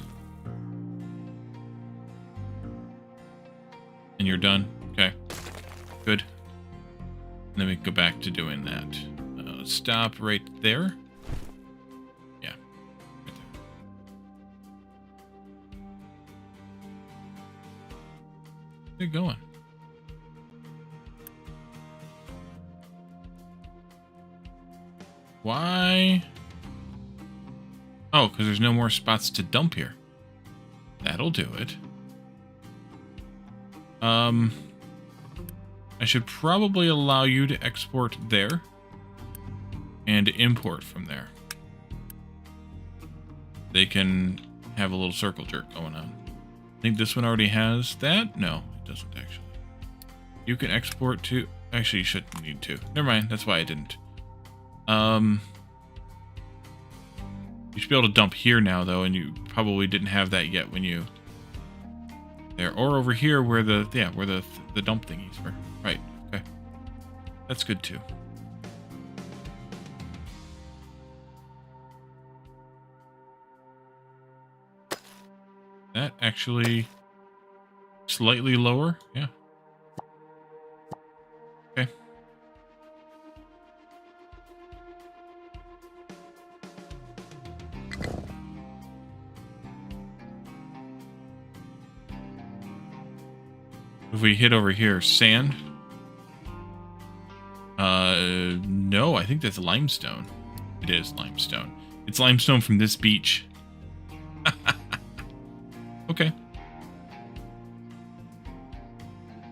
And you're done. Okay. Good. And then we can go back to doing that. Stop right there. Yeah. Right there. They're going. Why? Oh, because there's no more spots to dump here. That'll do it. I should probably allow you to export there and import from there. They can have a little circle jerk going on. I think this one already has that. No, it doesn't actually. You can export to Actually, you shouldn't need to. Never mind. That's why I didn't. You should be able to dump here now, though, and you probably didn't have that yet when you... There. Or over here where the... Yeah, where the dump thingies were. Right. Okay. That's good, too. That actually... Slightly lower. Yeah. Okay. If we hit over here, sand. No, I think that's limestone. It is limestone. It's limestone from this beach. Okay.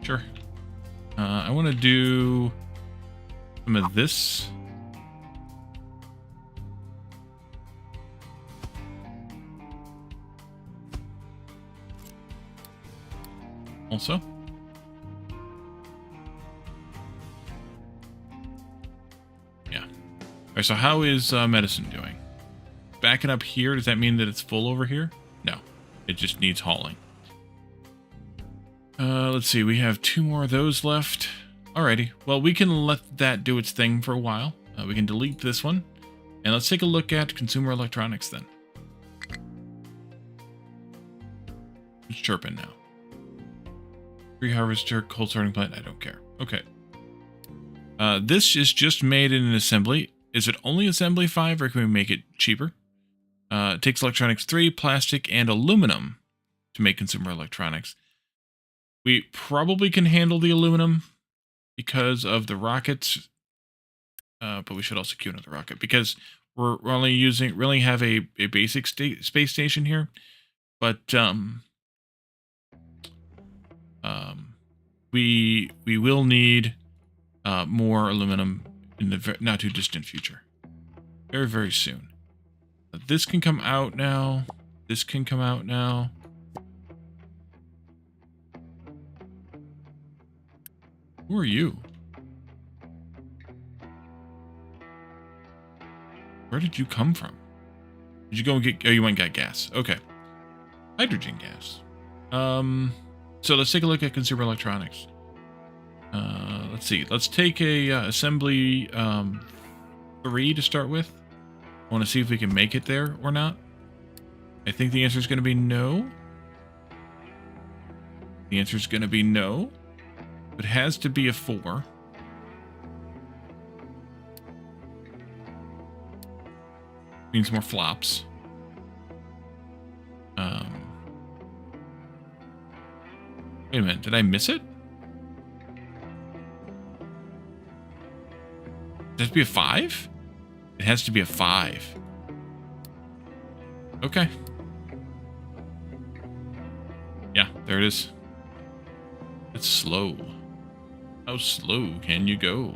Sure. I want to do some of this. Also. Yeah. All right, so how is medicine doing? Backing up here, does that mean that it's full over here? No. It just needs hauling. Let's see, we have 2 more of those left. Alrighty, well, we can let that do its thing for a while. We can delete this one. And let's take a look at consumer electronics then. It's chirping now. Pre-harvester, cold sorting plant, I don't care. Okay. This is just made in an assembly. Is it only assembly 5 or can we make it cheaper? It takes electronics 3, plastic, and aluminum to make consumer electronics. We probably can handle the aluminum because of the rockets, but we should also queue another rocket because we're only using, really have a basic space station here, but we will need more aluminum in the not too distant future, very, very soon. This can come out now. This can come out now. Who are you? Where did you come from? Did you go and get... Oh, you went and got gas. Okay. Hydrogen gas. So let's take a look at consumer electronics. Let's see. Let's take a assembly 3 to start with. I want to see if we can make it there or not. I think the answer is going to be no. The answer is going to be no. It has to be a 4. Means more flops. Wait a minute, did I miss it? Does it have to be a 5? It has to be a 5. Okay. Yeah, there it is. It's slow. How slow can you go?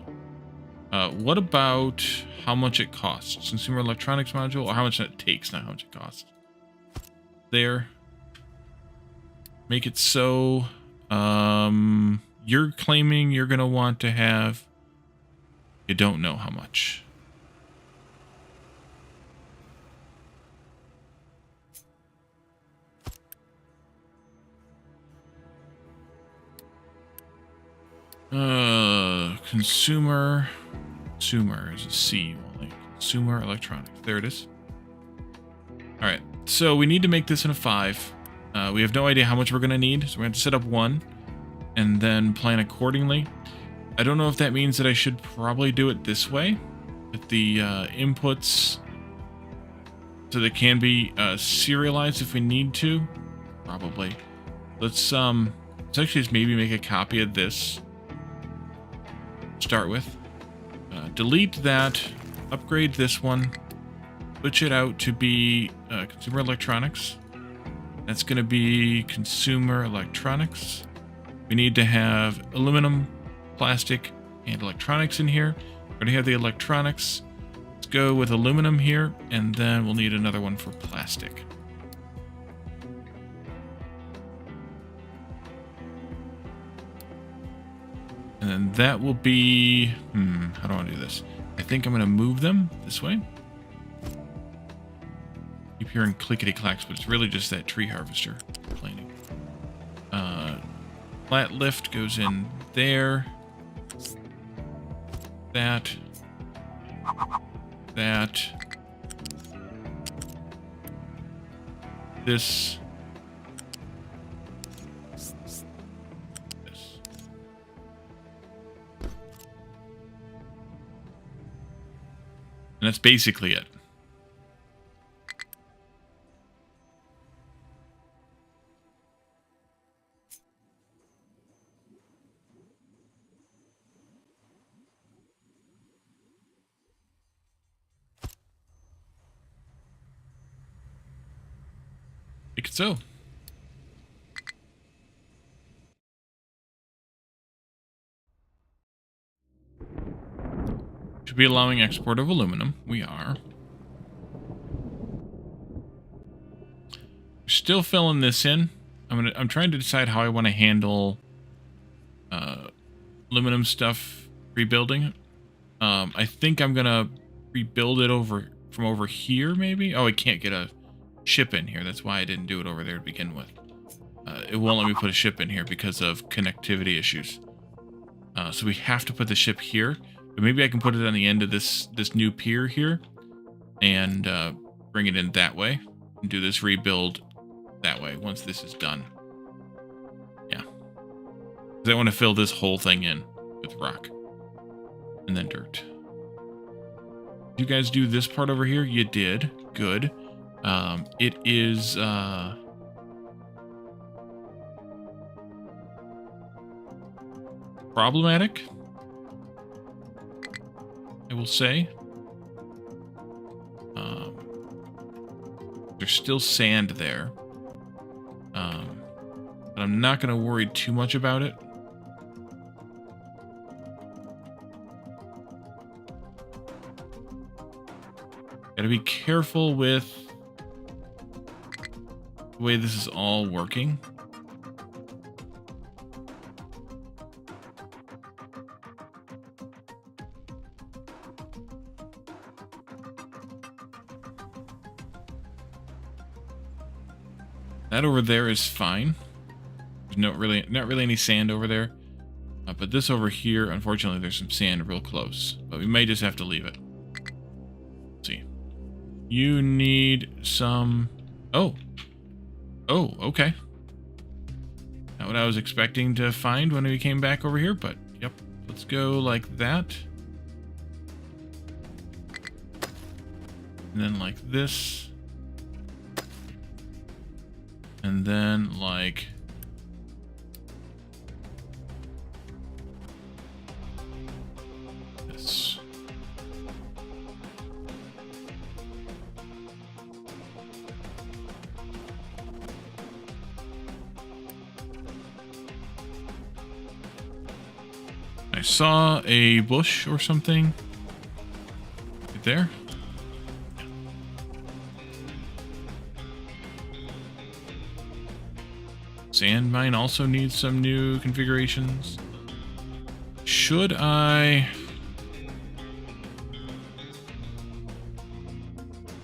What about how much it costs? Consumer electronics module, or how much it takes, not how much it costs. There. Make it so. You're claiming you're going to want to have... You don't know how much. Consumer is a C only. Consumer electronics. There it is. All right. So we need to make this in a 5. We have no idea how much we're going to need, so we're going to set up 1 and then plan accordingly. I don't know if that means that I should probably do it this way with the inputs so they can be serialized if we need to. Probably. Let's actually just maybe make a copy of this. Start with. Delete that. Upgrade this one. Switch it out to be consumer electronics. That's going to be consumer electronics. We need to have aluminum, plastic, and electronics in here. We already have the electronics. Let's go with aluminum here, and then we'll need another one for plastic. And And then that will be... how do I want to do this? I think I'm going to move them this way. Keep hearing clickety-clacks, but it's really just that tree harvester complaining. Flat lift goes in there. That. This. And that's basically it. Make it so. Should be allowing export of aluminum. We are. Still filling this in. I'm trying to decide how I want to handle aluminum stuff rebuilding. I think I'm gonna rebuild it from over here, maybe. Oh, I can't get a ship in here. That's why I didn't do it over there to begin with. It won't let me put a ship in here because of connectivity issues. So we have to put the ship here. But maybe I can put it on the end of this new pier here and bring it in that way and do this rebuild that way once this is done. Yeah. Because I want to fill this whole thing in with rock and then dirt. Did you guys do this part over here? You did. Good. It is problematic, I will say. There's still sand there. But I'm not going to worry too much about it. Gotta be careful with the way this is all working. That over there is fine. There's not really any sand over there. But this over here, unfortunately, there's some sand real close. But we may just have to leave it. Let's see. You need some... Oh, okay. Not what I was expecting to find when we came back over here, but yep. Let's go like that. And then like this. And then like this. I saw a bush or something right there. Sand mine also needs some new configurations. Should I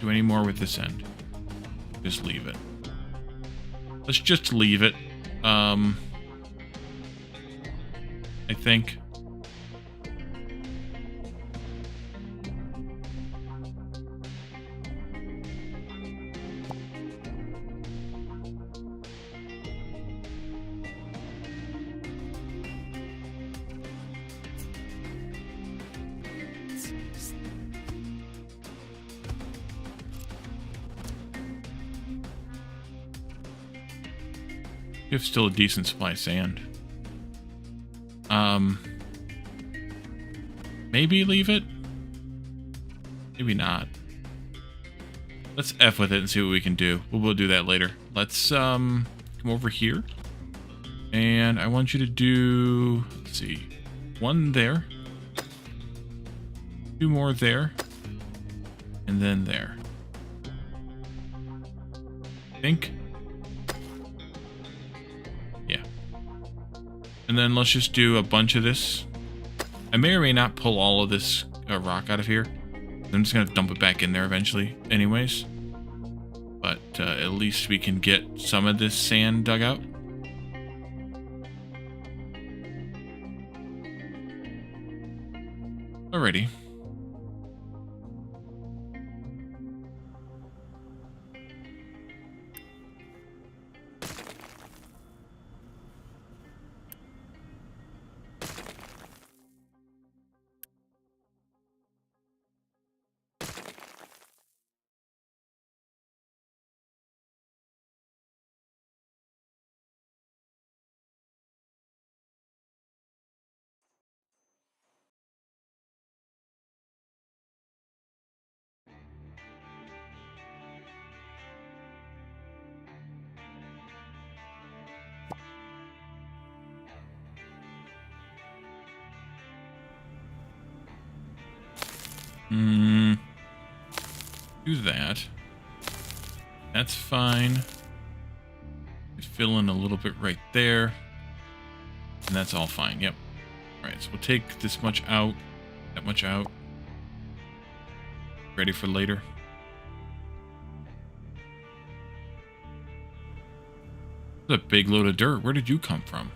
do any more with this end? Just leave it. Let's just leave it. I think. You have still a decent supply of sand. Maybe leave it? Maybe not. Let's F with it and see what we can do. We'll do that later. Let's come over here. And I want you to do, let's see, one there. Two more there. And then there. I think. Yeah. And then let's just do a bunch of this I may or may not pull all of this rock out of here. I'm just going to dump it back in there eventually anyways. But at least we can get some of this sand dug out. Alrighty. Do that. That's fine. Fill in a little bit right there. And that's all fine. Yep. Alright, so we'll take this much out. That much out. Ready for later. That's a big load of dirt. Where did you come from?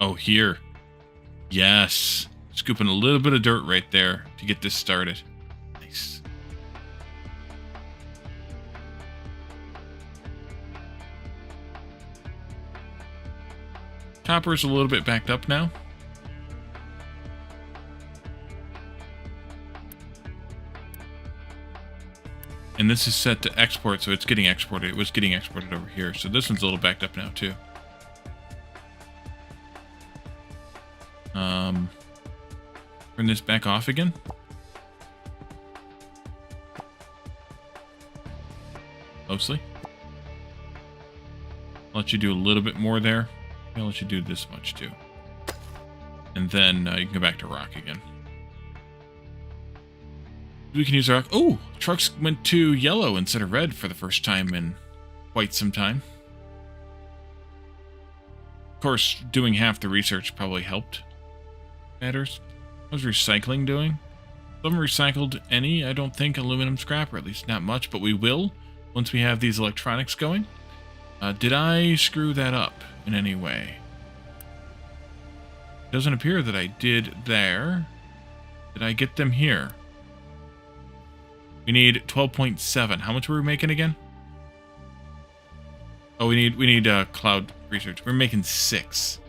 Oh, here. Yes. Scooping a little bit of dirt right there to get this started. Nice. Copper's a little bit backed up now. And this is set to export, so it's getting exported. It was getting exported over here, so this one's a little backed up now too. Turn this back off again. Mostly. I'll let you do a little bit more there. I'll let you do this much too. And then you can go back to rock again. We can use rock. Oh, trucks went to yellow instead of red for the first time in quite some time. Of course, doing half the research probably helped matters. How's recycling doing? I haven't recycled any, I don't think, aluminum scrap, or at least not much, but we will once we have these electronics going. Did I screw that up in any way? Doesn't appear that I did there. Did I get them here? We need 12.7. How much were we making again? Oh, we need cloud research. We're making 6.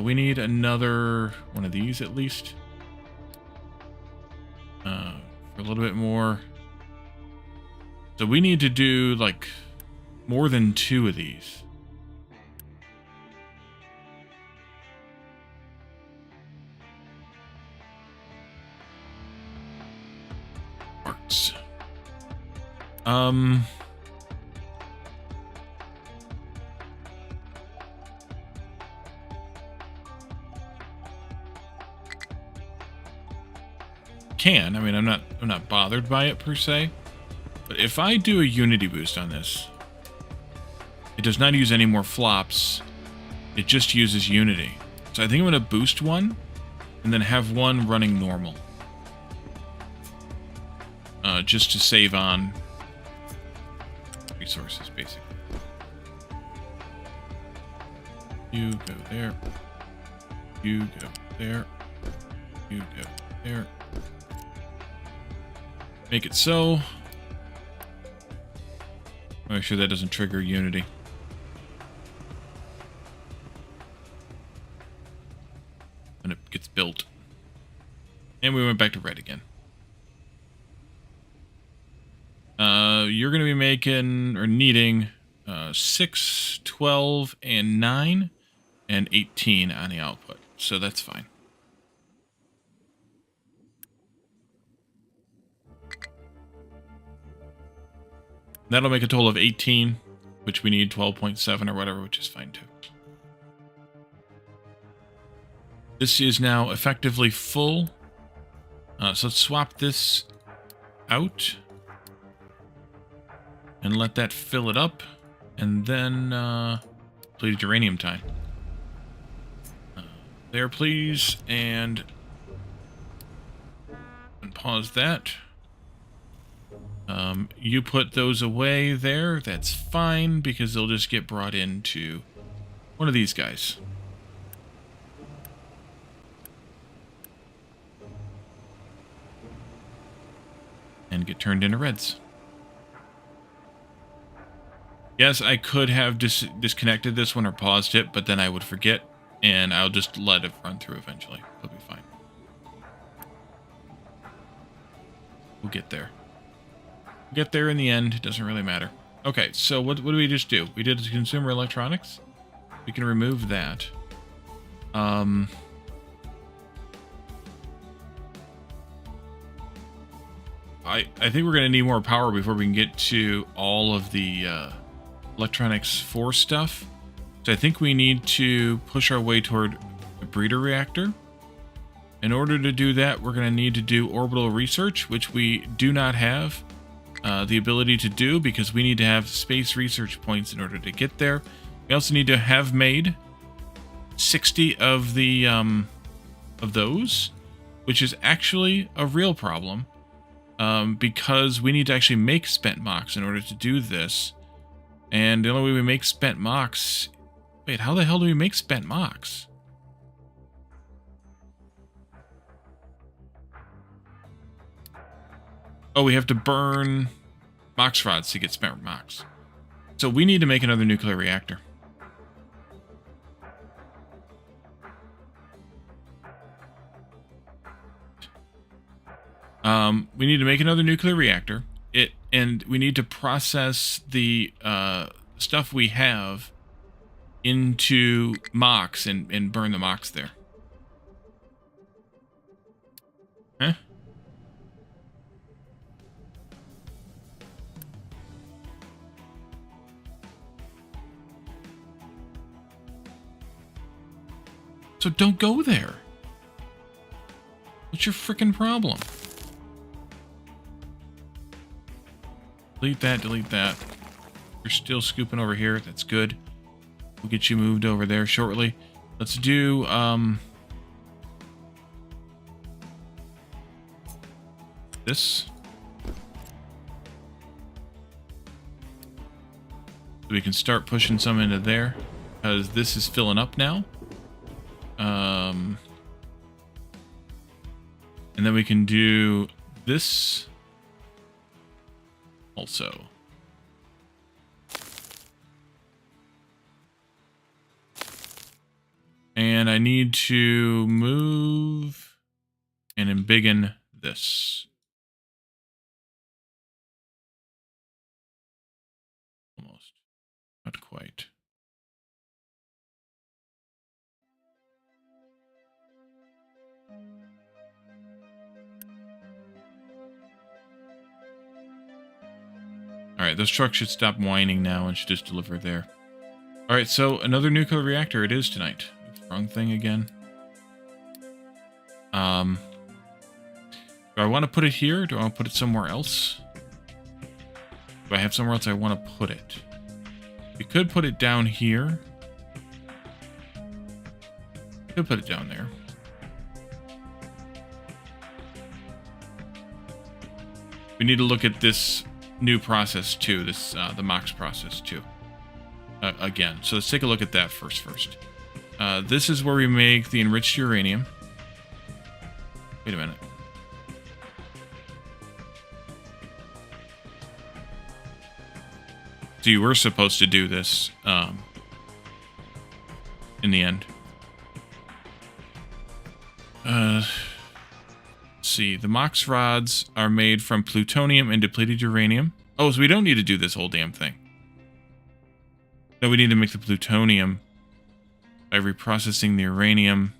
We need another one of these at least. For a little bit more. So we need to do like more than 2 of these. Parts. I mean, I'm not bothered by it per se, but if I do a Unity boost on this, it does not use any more flops. It just uses Unity. So I think I'm going to boost one and then have one running normal, just to save on resources, basically. You go there. You go there. You go there. Make it so. Make sure that doesn't trigger Unity. And it gets built. And we went back to red again. You're going to be making, or needing, 6, 12, and 9, and 18 on the output. So that's fine. That'll make a total of 18, which we need 12.7 or whatever, which is fine too. This is now effectively full. So let's swap this out and let that fill it up, and then depleted uranium time. There, please, and pause that. You put those away there. That's fine, because they'll just get brought into one of these guys. And get turned into reds. Yes, I could have disconnected this one or paused it, but then I would forget, and I'll just let it run through eventually. It'll be fine. We'll get there. We'll get there in the end. It doesn't really matter. Okay, so what do we just do? We did consumer electronics. We can remove that. I think we're going to need more power before we can get to all of the electronics 4 stuff. So I think we need to push our way toward a breeder reactor. In order to do that, we're going to need to do orbital research, which we do not have the ability to do because we need to have space research points in order to get there. We also need to have made 60 of the of those, which is actually a real problem because we need to actually make spent mox in order to do this. And the only way we make spent mox... Wait, how the hell do we make spent mox? Oh, we have to burn mox rods to get spent mox. So we need to make another nuclear reactor. We need to make another nuclear reactor. And we need to process the stuff we have into mox and burn the mox there. Huh? So don't go there. What's your frickin' problem? Delete that, delete that. You're still scooping over here. That's good. We'll get you moved over there shortly. Let's do, this. So we can start pushing some into there, because this is filling up now. And then we can do this also. And I need to move and embiggen this. Almost. Not quite. Alright, those trucks should stop whining now and should just deliver there. Alright, so another nuclear reactor it is tonight. Wrong thing again. Do I want to put it here? Do I want to put it somewhere else? Do I have somewhere else I want to put it? We could put it down here. Could put it down there. We need to look at this new process too, this the MOX process too. Again, so let's take a look at that first. This is where we make the enriched uranium. Wait a minute. So you were supposed to do this in the end. Let's see. The MOX rods are made from plutonium and depleted uranium. Oh, so we don't need to do this whole damn thing. No, we need to make the plutonium by reprocessing the uranium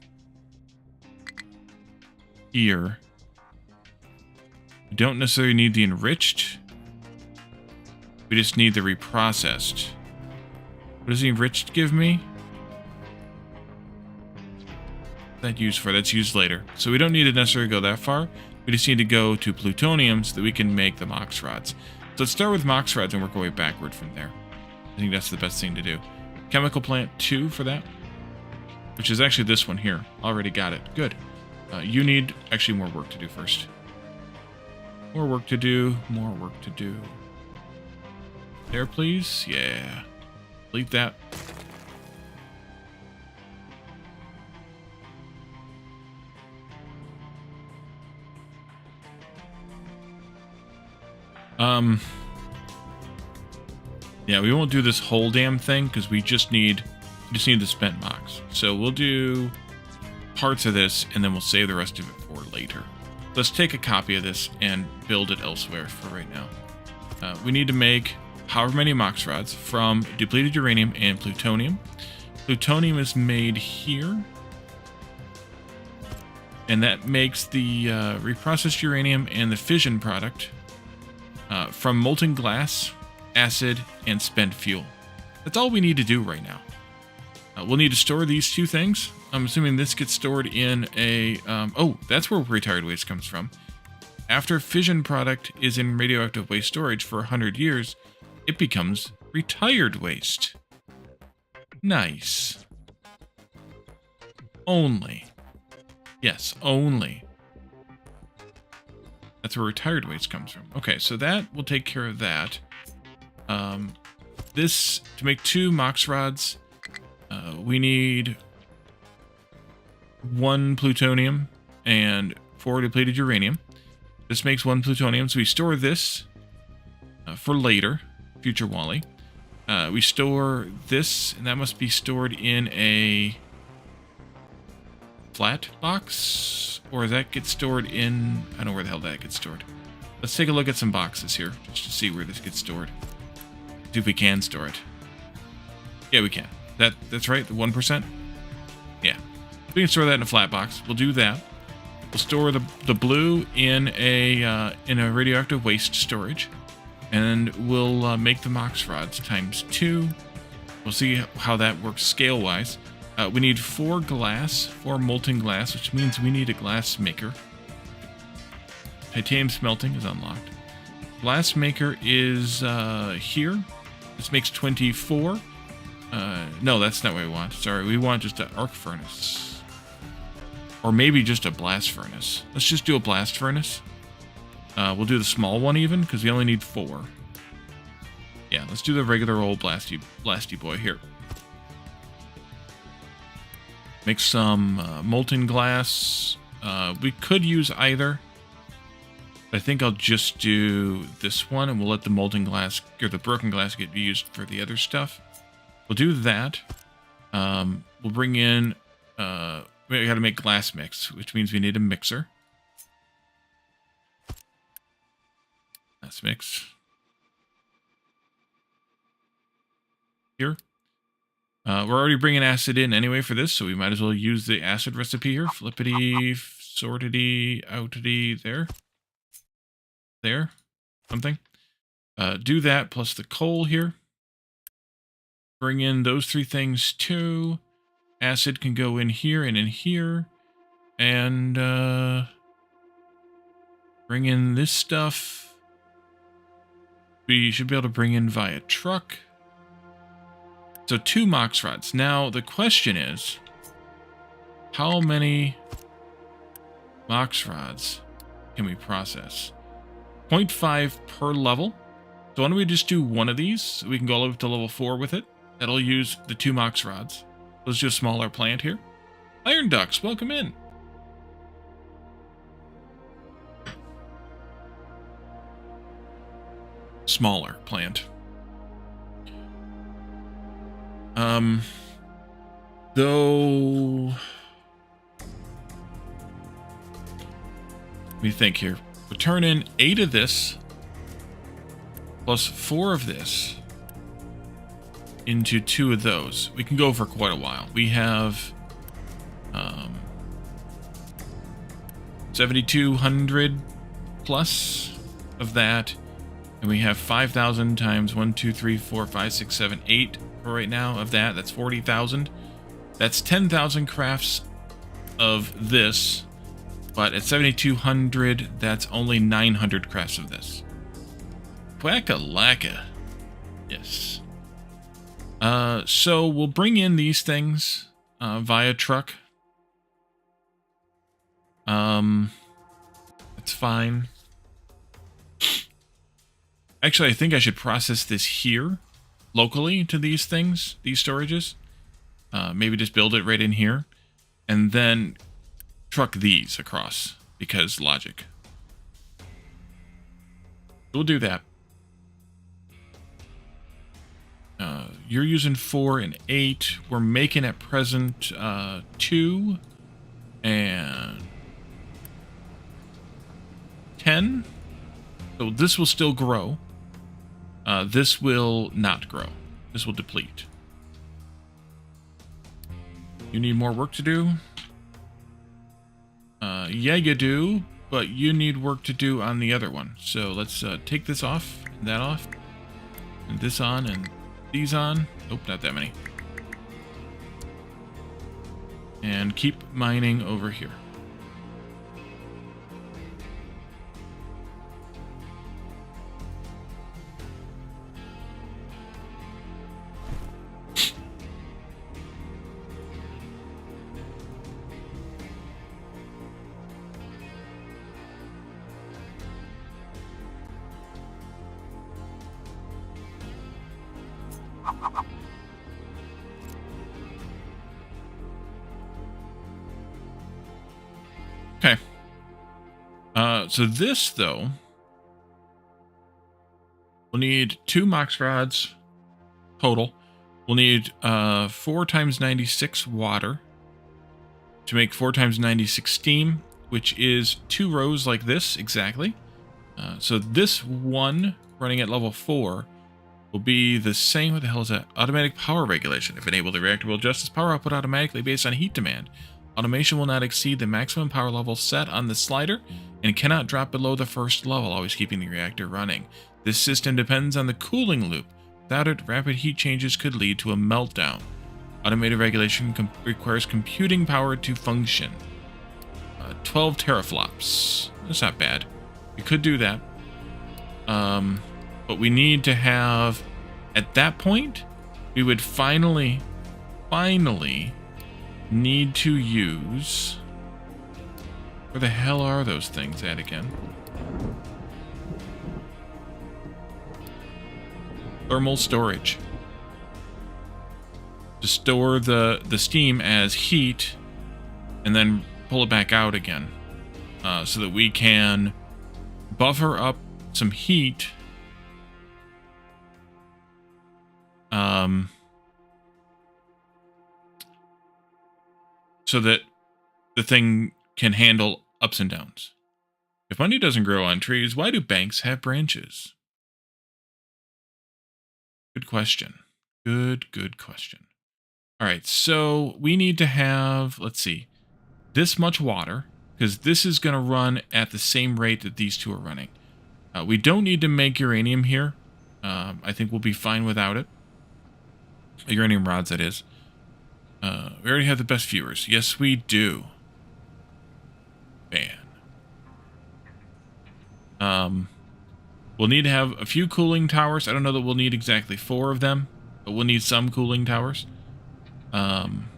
here. We don't necessarily need the enriched. We just need the reprocessed. What does the enriched give me? What's that used for? That's used later. So we don't need to necessarily go that far. We just need to go to plutonium so that we can make the MOX rods. So let's start with MOX rods and work our way backward from there. I think that's the best thing to do. Chemical plant 2 for that. which is actually this one here. Already got it. Good. You need actually more work to do first. More work to do. More work to do. There, please. Yeah. Delete that. Yeah, we won't do this whole damn thing because we just need the spent mox. So we'll do parts of this and then we'll save the rest of it for later. Let's take a copy of this and build it elsewhere for right now. We need to make however many mox rods from depleted uranium and plutonium. Plutonium is made here. And that makes the reprocessed uranium and the fission product from molten glass, acid, and spent fuel. That's all we need to do right now. We'll need to store these two things. I'm assuming this gets stored in a... oh, that's where retired waste comes from. After fission product is in radioactive waste storage for 100 years, it becomes retired waste. Nice. Only. Yes, only. That's where retired waste comes from. Okay, so that will take care of that. This, to make 2 mox rods, we need 1 plutonium and 4 depleted uranium. This makes 1 plutonium, so we store this for later, future Wally. We store this, and that must be stored in a flat box, or does that get stored in... I don't know where the hell that gets stored. Let's take a look at some boxes here, just to see where this gets stored. See if we can store it. Yeah, we can. That's right, the 1%? Yeah. We can store that in a flat box. We'll do that. We'll store the blue in a radioactive waste storage. And we'll make the mox rods times 2. We'll see how that works scale-wise. We need 4 molten glass, which means we need a glass maker. Titanium smelting is unlocked. Glass maker is here. This makes 24. No, that's not what we want. Sorry, we want just an arc furnace. Or maybe just a blast furnace. Let's just do a blast furnace. We'll do the small one even, because we only need 4. Yeah, let's do the regular old blasty boy here. Make some molten glass. We could use either. But I think I'll just do this one, and we'll let the molten glass, or the broken glass, get used for the other stuff. We'll do that. We'll bring in... we gotta make glass mix, which means we need a mixer. Glass mix. Here. We're already bringing acid in anyway for this, so we might as well use the acid recipe here. Flippity, sortity, outity, there. There. Something. Do that plus the coal here. Bring in those 3 things too. Acid can go in here and in here. And bring in this stuff. We should be able to bring in via truck. So 2 mox rods. Now the question is, how many mox rods can we process? 0.5 per level. So why don't we just do 1 of these so we can go up to level 4 with it? That'll use the 2 mox rods. Let's do a smaller plant here. Iron ducks, welcome in. Smaller plant. Though... Let me think here. We'll turn in 8 of this, plus 4 of this, into 2 of those. We can go for quite a while. We have 7,200 plus of that, and we have 5,000 times 1, 2, 3, 4, 5, 6, 7, 8 for right now of that. That's 40,000. That's 10,000 crafts of this, but at 7,200, that's only 900 crafts of this. Quackalacka. Yes. So we'll bring in these things. via truck. That's fine. Actually, I think I should process this here, locally, to these things, these storages. Maybe just build it right in here, and then truck these across, because logic. We'll do that. You're using 4 and 8. We're making at present 2 and 10. So this will still grow. This will not grow. This will deplete. You need more work to do? Yeah, you do, but you need work to do on the other one. So let's take this off, and that off, and this on, and these on. Nope, not that many. And keep mining over here. Okay. So this, though, we'll need 2 mox rods total. We'll need 4 times 96 water to make 4 times 96 steam, which is 2 rows like this, exactly. So this one, running at level 4, will be the same. What the hell is that? Automatic power regulation. If enabled, the reactor will adjust its power output automatically based on heat demand. Automation will not exceed the maximum power level set on the slider and cannot drop below the first level, always keeping the reactor running. This system depends on the cooling loop. Without it, rapid heat changes could lead to a meltdown. Automated regulation requires computing power to function. 12 teraflops. That's not bad. We could do that. But we need to have, at that point, we would finally need to use, where the hell are those things at again? Thermal storage. To store the steam as heat and then pull it back out again. So that we can buffer up some heat so that the thing can handle ups and downs. If money doesn't grow on trees, why do banks have branches? Good question. Good question. All right, so we need to have, let's see, this much water, because this is going to run at the same rate that these two are running. We don't need to make uranium here. I think we'll be fine without it. Uranium rods, that is. We already have the best viewers. Yes, we do. Man. We'll need to have a few cooling towers. I don't know that we'll need exactly 4 of them, but we'll need some cooling towers. Maybe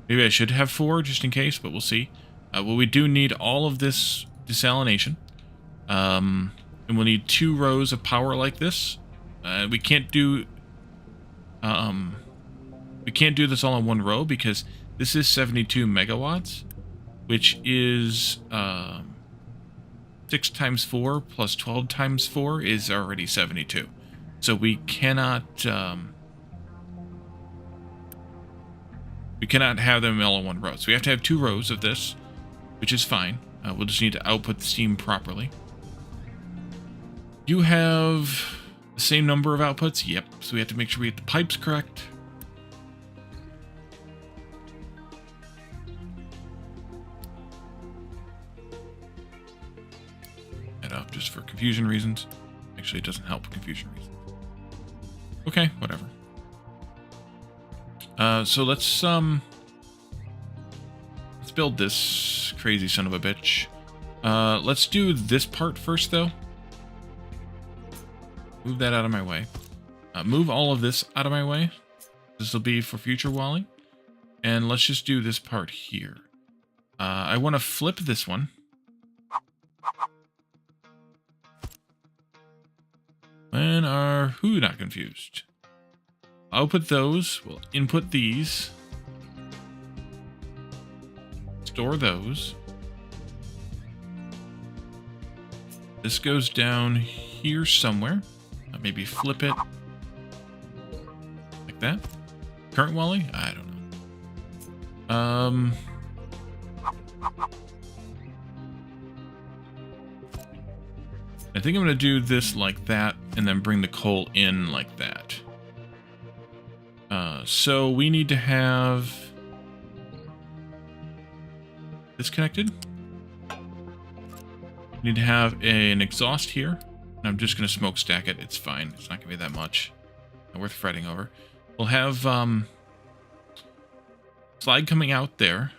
I should have 4 just in case, but we'll see. Well, we do need all of this desalination. And we'll need 2 rows of power like this. We can't do this all in one row because this is 72 megawatts, which is 6 times 4 plus 12 times 4 is already 72. So we cannot have them all in one row. So we have to have 2 rows of this, which is fine. We'll just need to output the steam properly. You have the same number of outputs? Yep. So we have to make sure we get the pipes correct. That up just for confusion reasons. Actually, it doesn't help confusion reasons. Okay, whatever. So let's build this crazy son of a bitch. Let's do this part first, though. Move that out of my way. Move all of this out of my way. This will be for future Wally. And let's just do this part here. I want to flip this one. When are who not confused? Output those. We'll input these. Store those. This goes down here somewhere. Maybe flip it like that. Current Wally? I don't know. I think I'm going to do this like that and then bring the coal in like that. So we need to have this connected. We need to have an exhaust here. And I'm just going to smokestack it. It's fine. It's not going to be that much. Not worth fretting over. We'll have slide coming out there.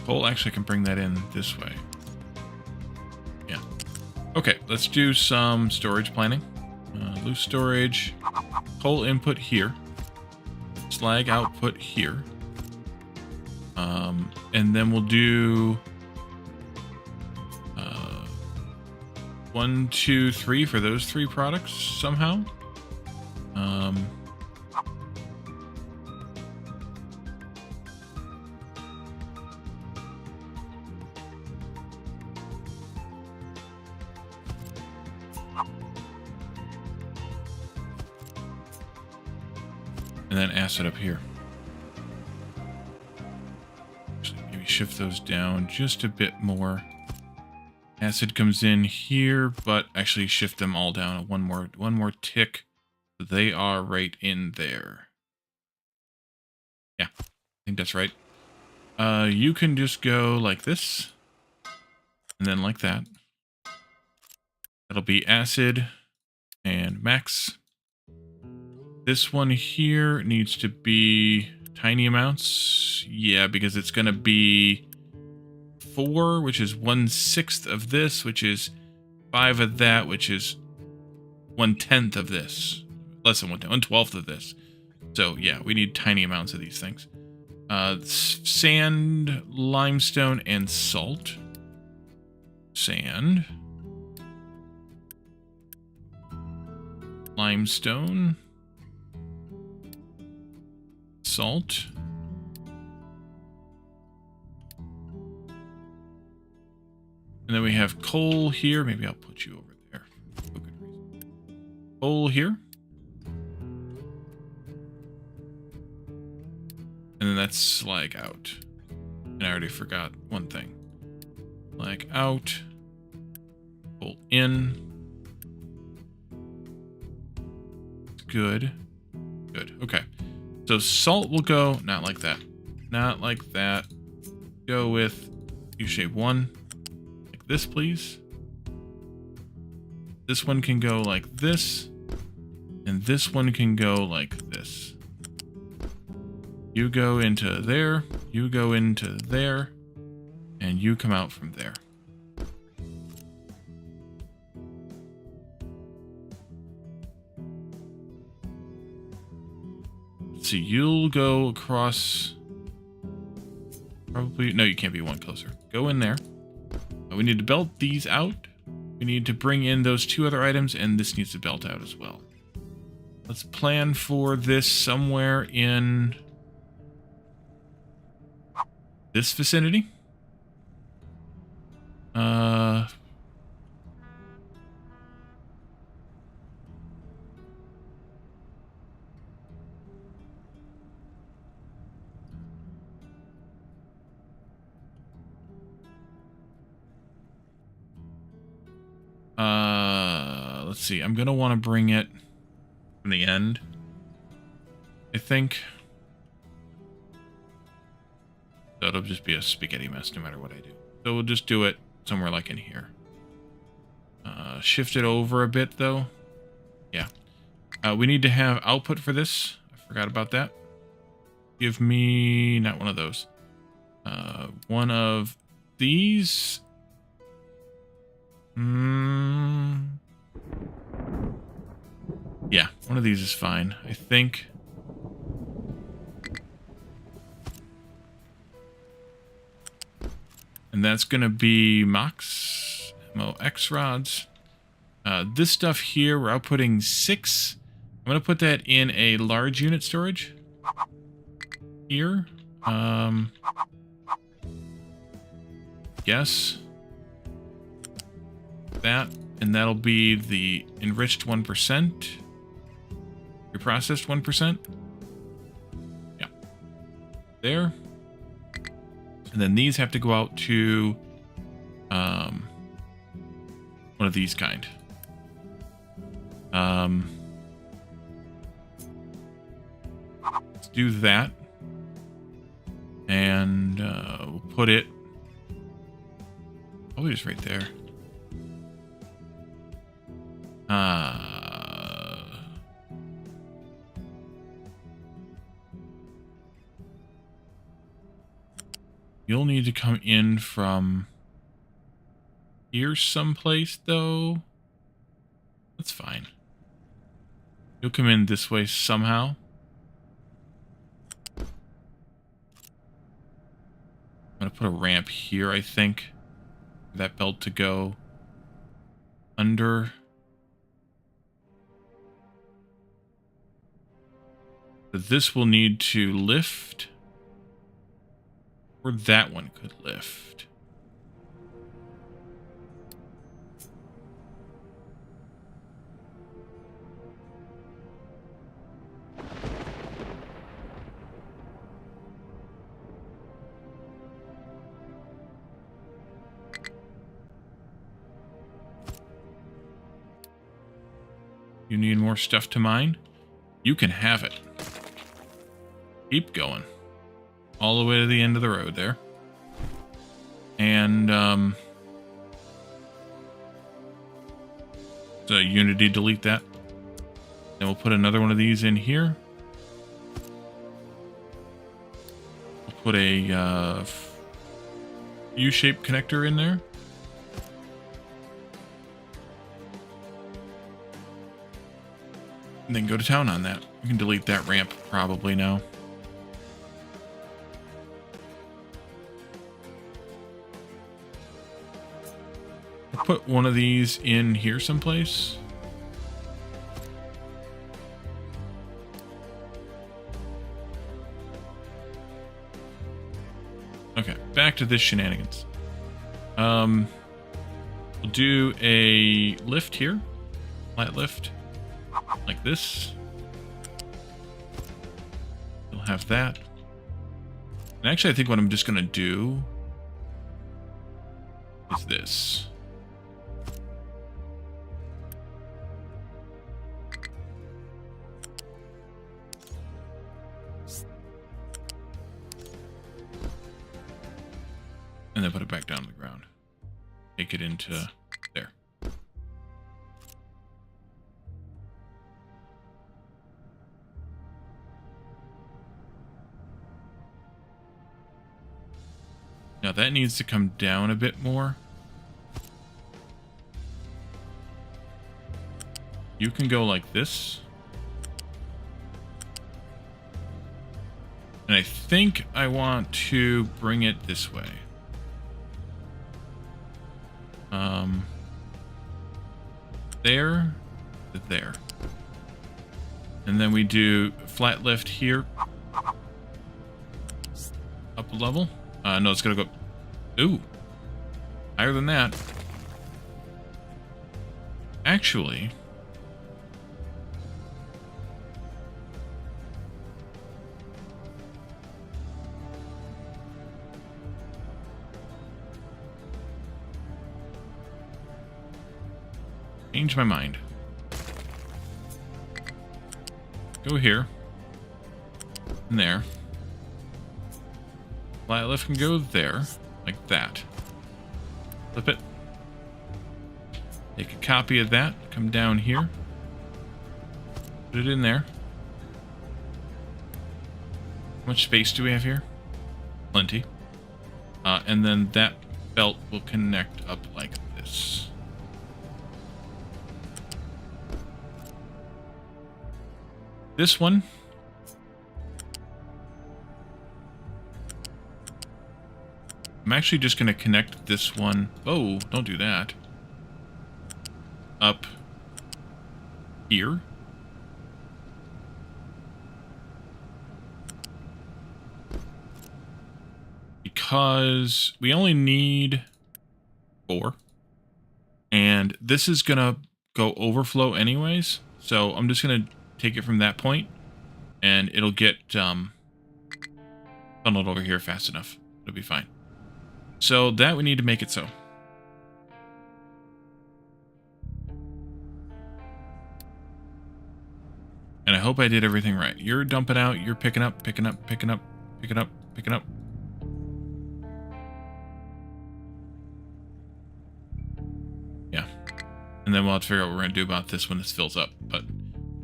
Coal, actually, I can bring that in this way. Yeah. Okay, let's do some storage planning. Loose storage. Coal input here. Slag output here. And then we'll do 1, 2, 3 for those 3 products somehow. And then acid up here. Actually, maybe shift those down just a bit more. Acid comes in here, but actually shift them all down one more tick. They are right in there. Yeah, I think that's right. You can just go like this, and then like that. That'll be acid and max. This one here needs to be tiny amounts. Yeah, because it's going to be 4, which is 1/6 of this, which is 5 of that, which is 1/10 of this. Less than 1/10, 1/12 of this. So yeah, we need tiny amounts of these things. Sand, limestone, and salt. Sand. Limestone. Salt. And then we have coal here. Maybe I'll put you over there for no good reason. Coal here. And then that's slag out. And I already forgot one thing. Slag out. Coal in. Good. Good. Okay. So salt will go not like that. Not like that. Go with U-shape 1. Like this, please. This one can go like this. And this one can go like this. You go into there. You go into there. And you come out from there. So you'll go across. Probably. No, you can't be one closer. Go in there. We need to belt these out. We need to bring in those 2 other items, and this needs to belt out as well. Let's plan for this somewhere in this vicinity. Let's see. I'm gonna want to bring it. I'm in the end, I think. So it'll just be a spaghetti mess no matter what I do. So we'll just do it somewhere like in here. Shift it over a bit though. Yeah. We need to have output for this. I forgot about that. Give me, not one of those. One of these. Yeah, one of these is fine, I think. And that's going to be MOX rods. This stuff here, we're outputting 6. I'm going to put that in a large unit storage. Here. Yes. That. And that'll be the enriched 1%. Reprocessed 1%. Yeah. There. And then these have to go out to one of these kind. Let's do that. And we'll put it probably just right there. You'll need to come in from here someplace, though. That's fine. You'll come in this way somehow. I'm going to put a ramp here, I think. For that belt to go under. So this will need to lift. Or that one could lift. You need more stuff to mine? You can have it. Keep going. All the way to the end of the road there. And, so Unity, delete that. Then we'll put another one of these in here. We'll put a U-shaped connector in there. And then go to town on that. We can delete that ramp probably now. Put one of these in here someplace. Okay, back to this shenanigans. We'll do a lift here. Flat lift. Like this. We'll have that. And actually, I think what I'm just going to do is this. And then put it back down to the ground. Take it into there. Now that needs to come down a bit more. You can go like this. And I think I want to bring it this way. There, there. And then we do flat lift here. Up a level. No, it's gonna go... Ooh. Higher than that. Actually... Change my mind. go here. And there. Flat lift can go there. Like that. Flip it. Take a copy of that. Come down here. Put it in there. How much space do we have here? Plenty. And then that belt will connect up like this. This one. I'm actually just going to connect this one. Oh, don't do that. Up here. Because we only need 4. And this is going to go overflow anyways. So I'm just going to take it from that point. And it'll get funneled over here fast enough. It'll be fine. So that we need to make it so. And I hope I did everything right. You're dumping out, you're picking up, picking up, picking up, picking up, picking up. Yeah. And then we'll have to figure out what we're going to do about this when this fills up. But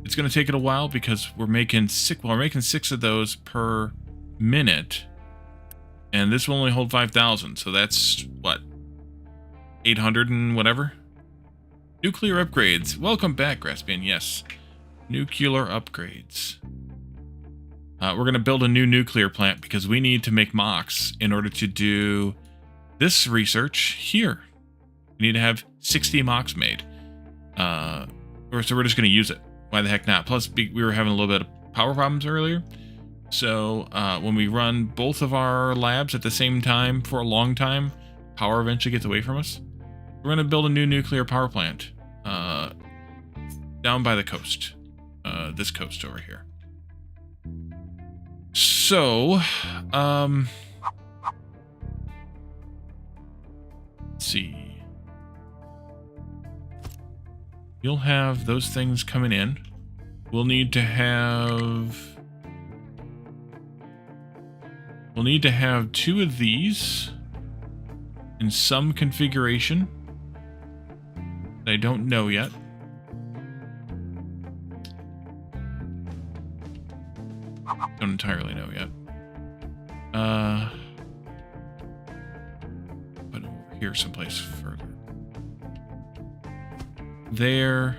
it's going to take it a while because we're making 6, well, we're making 6 of those per minute. And this will only hold 5,000, so that's, what, 800 and whatever? Nuclear upgrades. Welcome back, Graspian. Yes. Nuclear upgrades. We're going to build a new nuclear plant because we need to make MOX in order to do this research here. We need to have 60 MOX made. So we're just going to use it. Why the heck not? Plus, we were having a little bit of power problems earlier. So when we run both of our labs at the same time for a long time, power eventually gets away from us. We're going to build a new nuclear power plant down by the coast. This coast over here. So, let's see. You'll have those things coming in. We'll need to have 2 of these in some configuration that I don't know yet. Don't entirely know yet. Put it over here someplace further. There.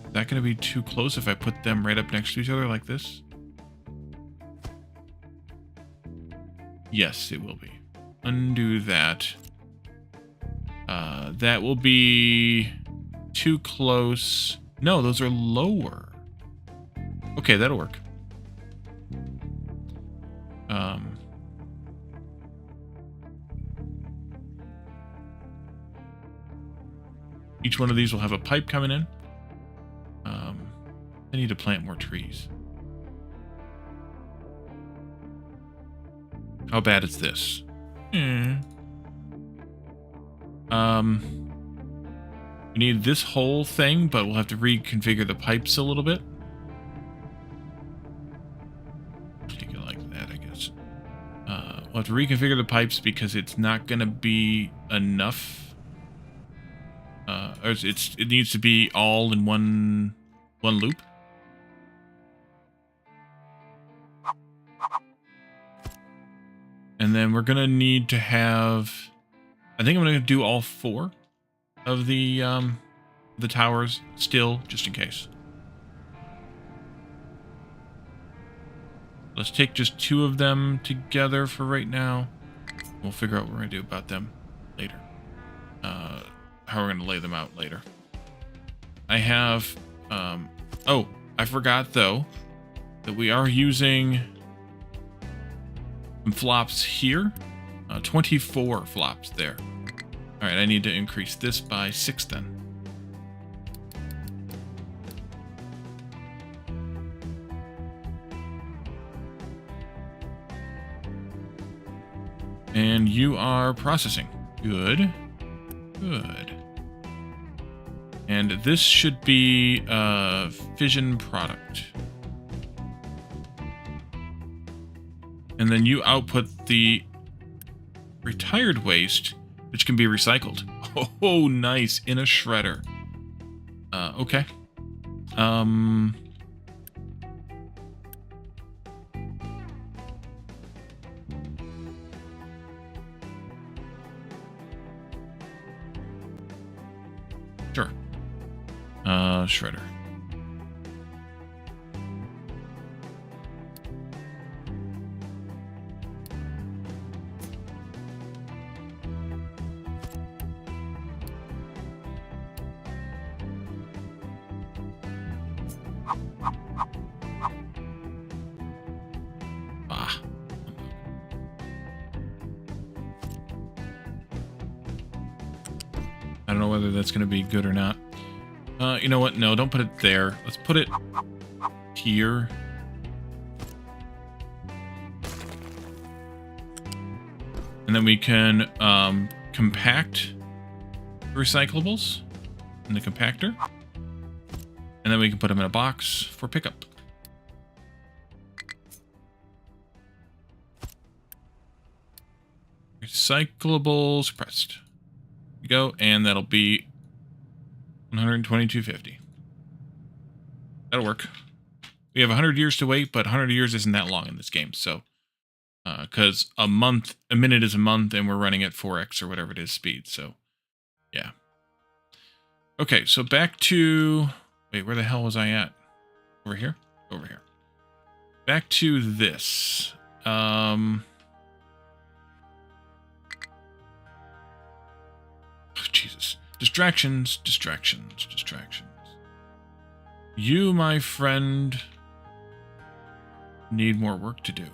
Is that going to be too close if I put them right up next to each other like this? Yes, it will be. Undo that. That will be too close. No, those are lower. Okay, that'll work. Each one of these will have a pipe coming in. I need to plant more trees. How bad is this? We need this whole thing, but we'll have to reconfigure the pipes a little bit. Take it like that, I guess. We'll have to reconfigure the pipes because it's not going to be enough. Or it needs to be all in one loop. And then we're going to need to have... I think I'm going to do all 4 of the towers still, just in case. Let's take just 2 of them together for right now. We'll figure out what we're going to do about them later. How we're going to lay them out later. I have... oh, I forgot, though, that we are using... some flops here. 24 flops there. Alright, I need to increase this by 6 then. And you are processing. Good. Good. And this should be a fission product. And then you output the retired waste, which can be recycled. Oh, nice. In a shredder. Okay. Sure. Shredder. Ah. I don't know whether that's going to be good or not. You know what? No, don't put it there. Let's put it here. And then we can compact recyclables in the compactor. And then we can put them in a box for pickup. Recyclables pressed. There we go, and that'll be 122.50. That'll work. We have 100 years to wait, but 100 years isn't that long in this game, so because a minute is a month, and we're running at 4x or whatever it is speed, so yeah. Okay, so back to... Wait, where the hell was I at? Over here? Over here. Back to this. Oh, Jesus. Distractions, distractions, distractions. You, my friend, need more work to do.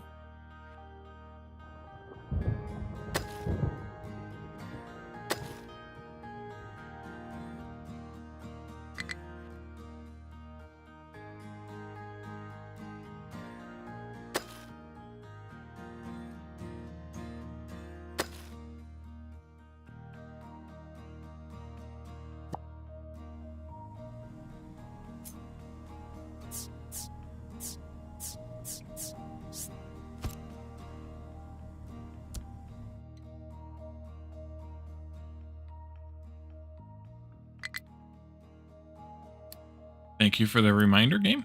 Thank you for the reminder, game.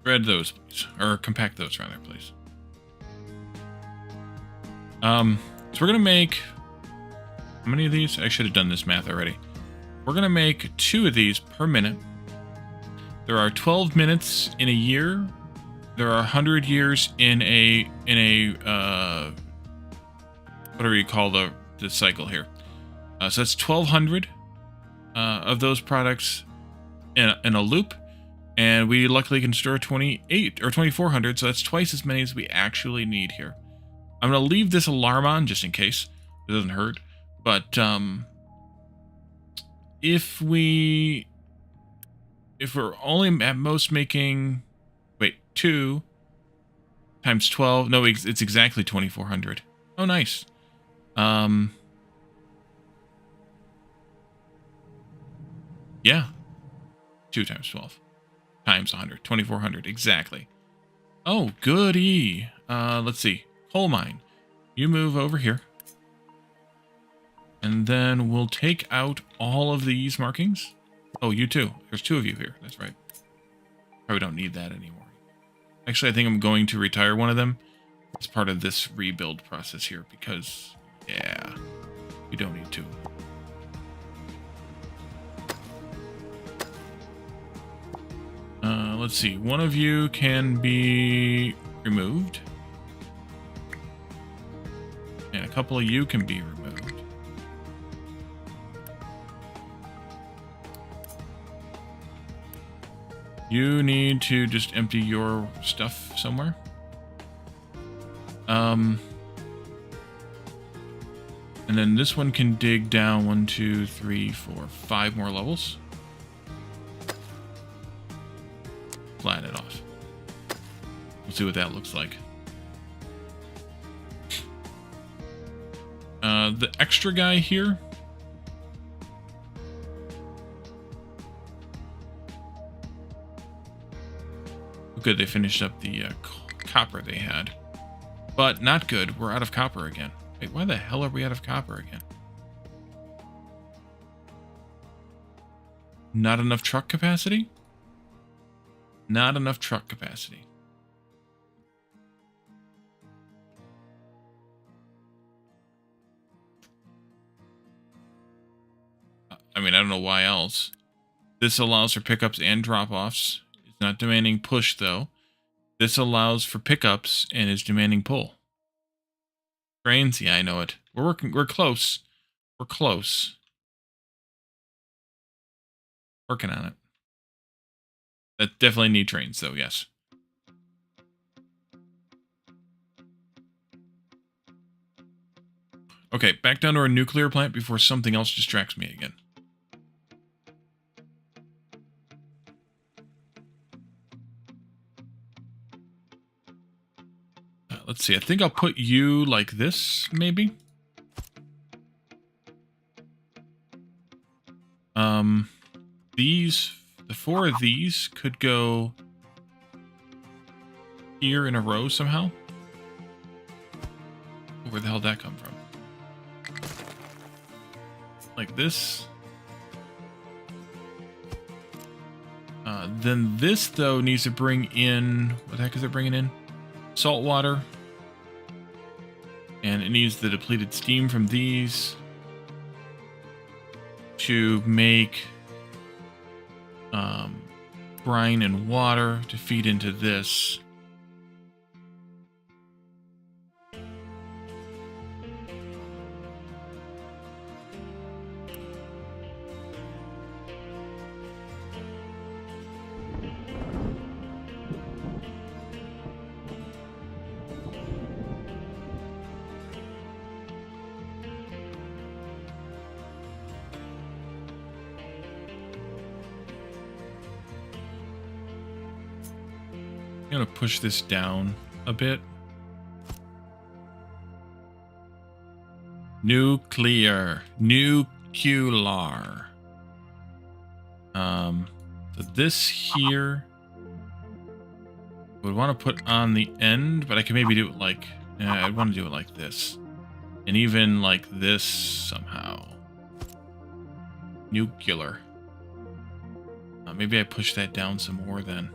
Shred those, please. Or compact those, rather, please. So we're going to make... How many of these? I should have done this math already. We're going to make 2 of these per minute. There are 12 minutes in a year. There are 100 years in a whatever you call the cycle here. So that's 1,200 of those products in a loop, and we luckily can store 28 or 2,400, so that's twice as many as we actually need here. I'm going to leave this alarm on just in case it doesn't hurt, but if we're only at most making 2 times 12, no, it's exactly 2,400. Oh, nice. Yeah. 2 times 12 times 100, 2,400, exactly. Oh, goody. Let's see. Coal mine. You move over here. And then we'll take out all of these markings. Oh, you too. There's 2 of you here. That's right. Probably don't need that anymore. Actually, I think I'm going to retire one of them as part of this rebuild process here because, yeah, you don't need 2. Let's see. One of you can be removed. And a couple of you can be removed. You need to just empty your stuff somewhere. And then this one can dig down 1, 2, 3, 4, 5 more levels. Flatten it off. We'll see what that looks like. The extra guy here. Good, they finished up the copper they had. But not good, we're out of copper again. Wait, why the hell are we out of copper again? Not enough truck capacity? Not enough truck capacity. I mean, I don't know why else. This allows for pickups and drop-offs. It's not demanding push, though. This allows for pickups and is demanding pull. Trains? Yeah, I know it. We're close. We're close. Working on it. That definitely need trains, though, yes. Okay, back down to our nuclear plant before something else distracts me again. Let's see, I think I'll put you like this, maybe? The 4 of these could go here in a row somehow. Where the hell did that come from? Like this. Then this, though, needs to bring in... What the heck is it bringing in? Salt water. And it needs the depleted steam from these to make brine and water to feed into this. I'm going to push this down a bit. Nuclear. Nuclear. So this here I would want to put on the end, but I can maybe do it like... I'd want to do it like this. And even like this somehow. Nuclear. Maybe I push that down some more then.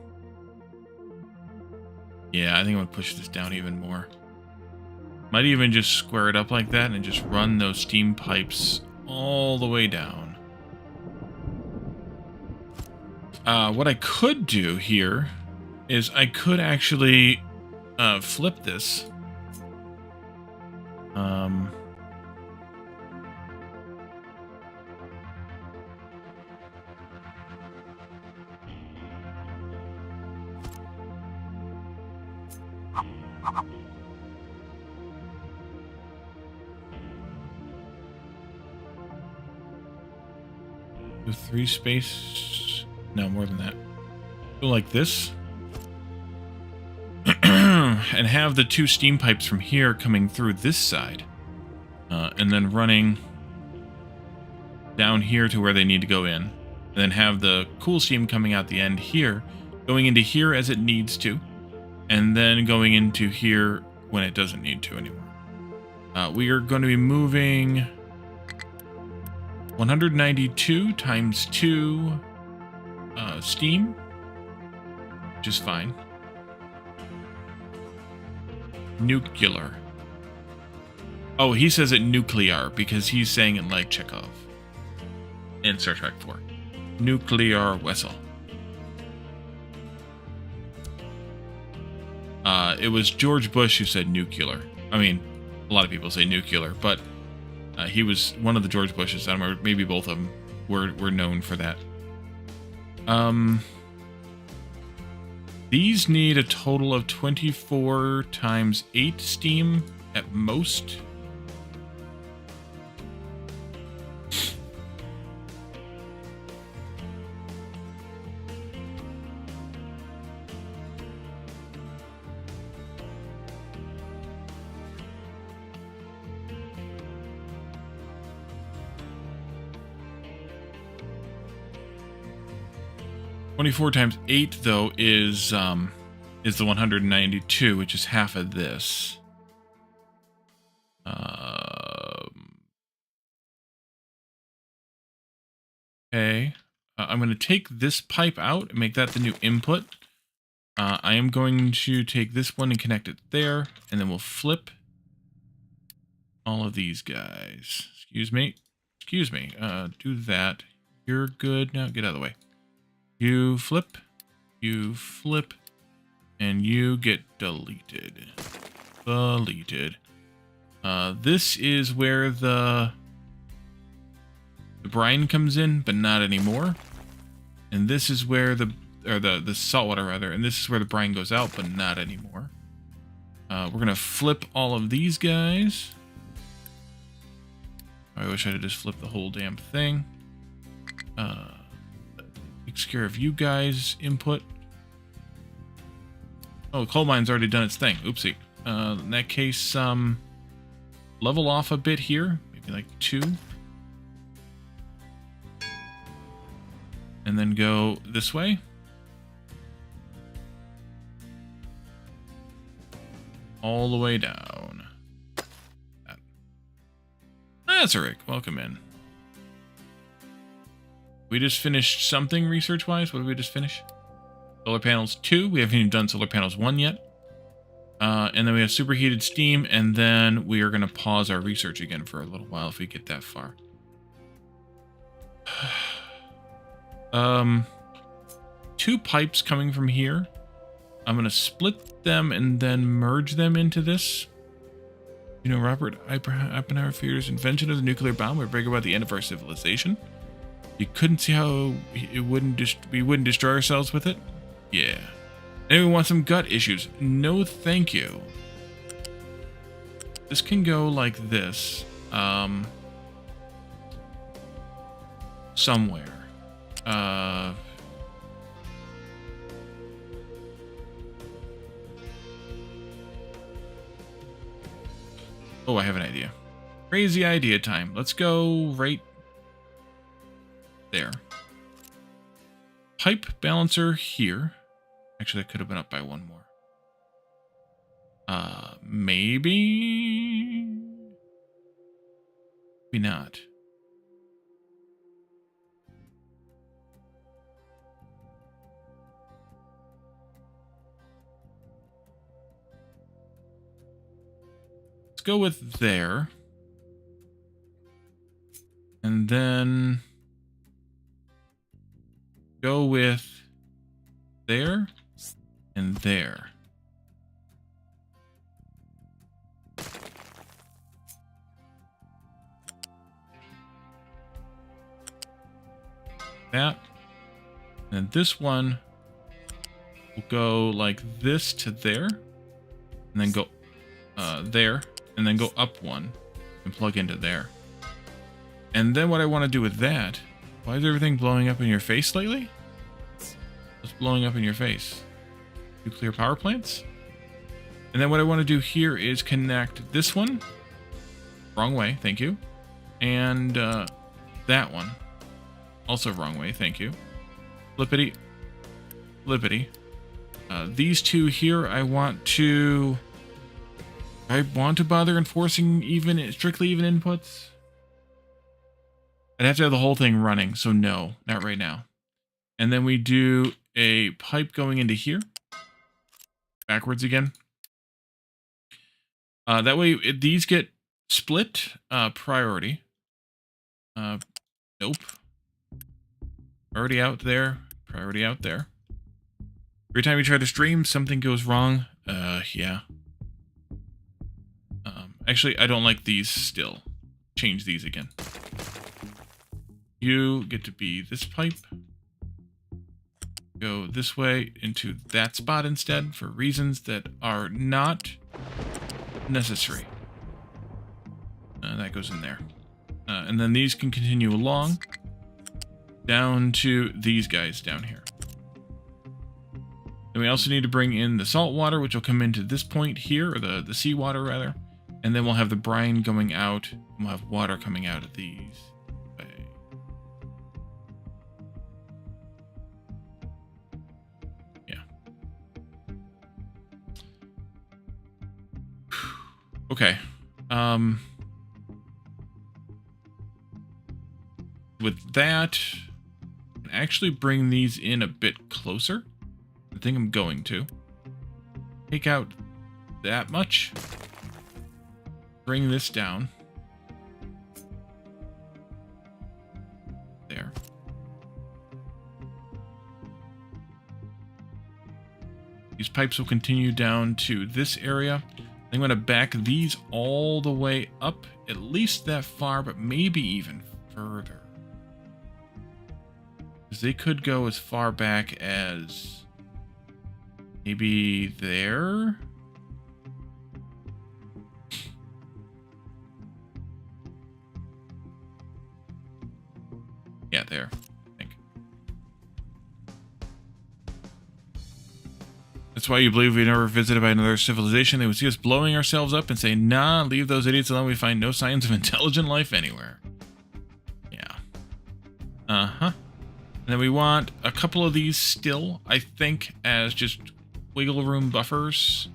Yeah, I think I'm going to push this down even more. Might even just square it up like that and just run those steam pipes all the way down. What I could do here is I could actually flip this. Do 3 space? No, more than that. Go like this. And have the 2 steam pipes from here coming through this side. And then running down here to where they need to go in. And then have the cool steam coming out the end here, going into here as it needs to, and then going into here when it doesn't need to anymore. We are going to be moving 192 times 2 steam, which is fine. Nuclear. Oh, he says it nuclear because he's saying it like Chekhov in Star Trek 4. Nuclear vessel. It was George Bush who said nuclear. I mean, a lot of people say nuclear, but he was one of the George Bushes. I don't know, maybe both of them were known for that. These need a total of 24 times 8 steam at most. (24 times 8 though is is the 192, which is half of this. Okay. I'm going to take this pipe out and make that the new input. I am going to take this one and connect it there, and then we'll flip all of these guys. Excuse me. Excuse me. Do that. You're good. Now get out of the way. You flip, and you get deleted. Deleted. This is where the brine comes in, but not anymore. And this is where the salt water rather, and this is where the brine goes out, but not anymore. We're gonna flip all of these guys. I wish I had just flipped the whole damn thing. Takes care of you guys' input. Oh, coal mine's already done its thing. Oopsie. In that case, level off a bit here, maybe like 2. And then go this way. All the way down. That's a Rick. Welcome in. We just finished something research-wise. What did we just finish? Solar panels 2. We haven't even done solar panels 1 yet. And then we have superheated steam, and then we are going to pause our research again for a little while if we get that far. 2 pipes coming from here. I'm going to split them and then merge them into this. You know, Robert Oppenheimer fears invention of the nuclear bomb would bring about the end of our civilization. You couldn't see how we wouldn't destroy ourselves with it? Yeah. Anyone want some gut issues? No, thank you. This can go like this. Somewhere. Oh, I have an idea. Crazy idea time. Let's go right there. Pipe balancer here. Actually, that could have been up by 1 more. Maybe? Maybe not. Let's go with there. And then go with there and there. That. And this one will go like this to there. And then go there. And then go up 1 and plug into there. And then what I want to do with that... Why is everything blowing up in your face lately? What's blowing up in your face? Nuclear power plants? And then what I want to do here is connect this one. Wrong way, thank you. And that one. Also wrong way, thank you. Flippity. Flippity. These 2 here, I want to bother enforcing strictly even inputs. I'd have to have the whole thing running, so no, not right now. And then we do a pipe going into here. Backwards again. That way, these get split. Priority. Nope. Priority out there. Priority out there. Every time you try to stream, something goes wrong. Yeah. Actually, I don't like these still. Change these again. You get to be this pipe. Go this way into that spot instead for reasons that are not necessary. That goes in there. And then these can continue along down to these guys down here. And we also need to bring in the salt water, which will come into this point here, or the seawater rather. And then we'll have the brine going out, and we'll have water coming out of these. Okay. With that, I can actually bring these in a bit closer. I think I'm going to. Take out that much. Bring this down. There. These pipes will continue down to this area. I'm going to back these all the way up, at least that far, but maybe even further. Because they could go as far back as maybe there. Yeah, there, I think. That's why you believe we never visited by another civilization. They would see us blowing ourselves up and say, nah, leave those idiots alone. We find no signs of intelligent life anywhere. Yeah. Uh-huh. And then we want a couple of these still, I think, as just wiggle room buffers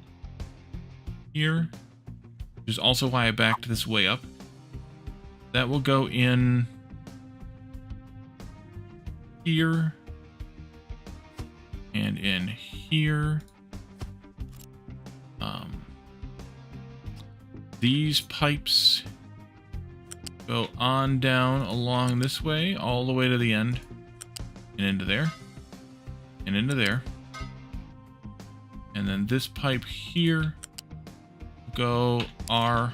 here. Which is also why I backed this way up. That will go in here. And in here. These pipes go on down along this way, all the way to the end. And into there. And into there. And then this pipe here go R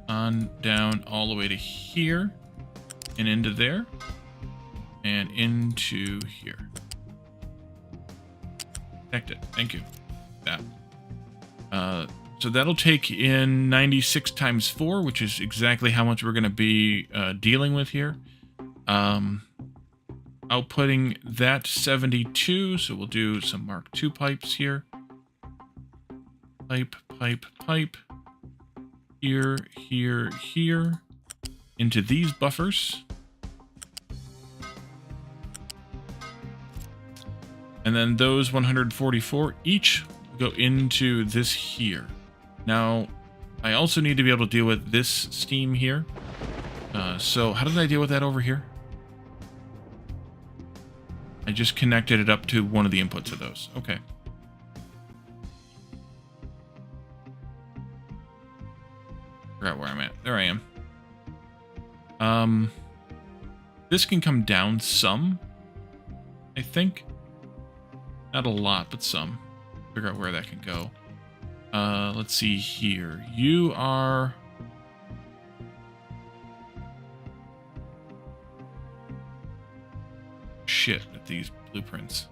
on down all the way to here. And into there. And into here. Connect it. Thank you. That. So that'll take in 96 times 4, which is exactly how much we're going to be dealing with here. Outputting that 72, so we'll do some Mark II pipes here. Pipe, pipe, pipe. Here, here, here. Into these buffers. And then those 144 each go into this here. Now, I also need to be able to deal with this steam here. So how did I deal with that over here? I just connected it up to one of the inputs of those. Okay. Forgot where I'm at. There I am. This can come down some, I think. Not a lot, but some. Figure out where that can go. Let's see here. You are... Shit at these blueprints.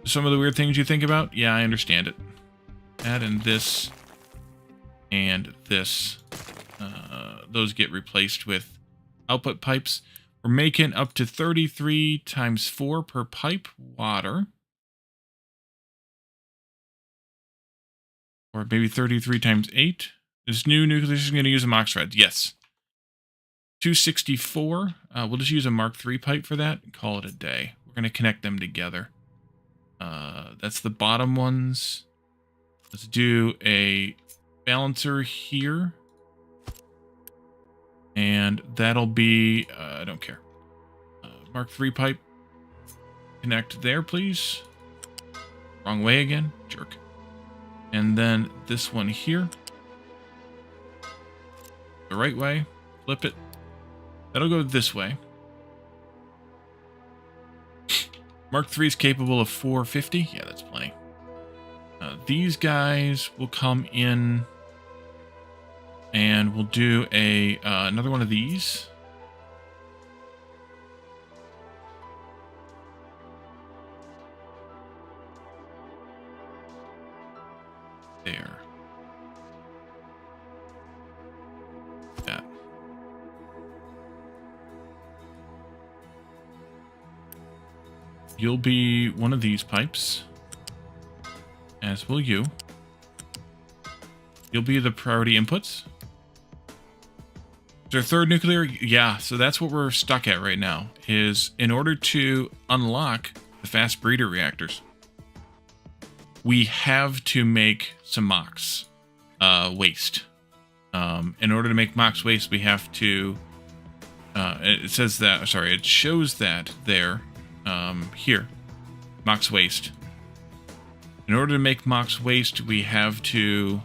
Some of the weird things you think about? Yeah, I understand it. That and this. And this. Those get replaced with output pipes. We're making up to 33 times 4 per pipe water. Or maybe 33 times 8. This new nucleus is going to use a MOX thread. Yes. 264. We'll just use a Mark III pipe for that and call it a day. We're going to connect them together. That's the bottom ones. Let's do a balancer here. And that'll be, I don't care. Mark III pipe. Connect there, please. Wrong way again. Jerk. And then this one here. The right way. Flip it. That'll go this way. Mark III is capable of 450. Yeah, that's plenty. These guys will come in. And we'll do a another one of these. There. That. You'll be one of these pipes. As will you. You'll be the priority inputs. Is there a third nuclear? Yeah, so that's what we're stuck at right now. Is in order to unlock the fast breeder reactors, we have to make some MOX. waste. In order to make Mox waste, we have to. It says that. Sorry, it shows that there. Here, Mox waste. In order to make Mox waste, we have to.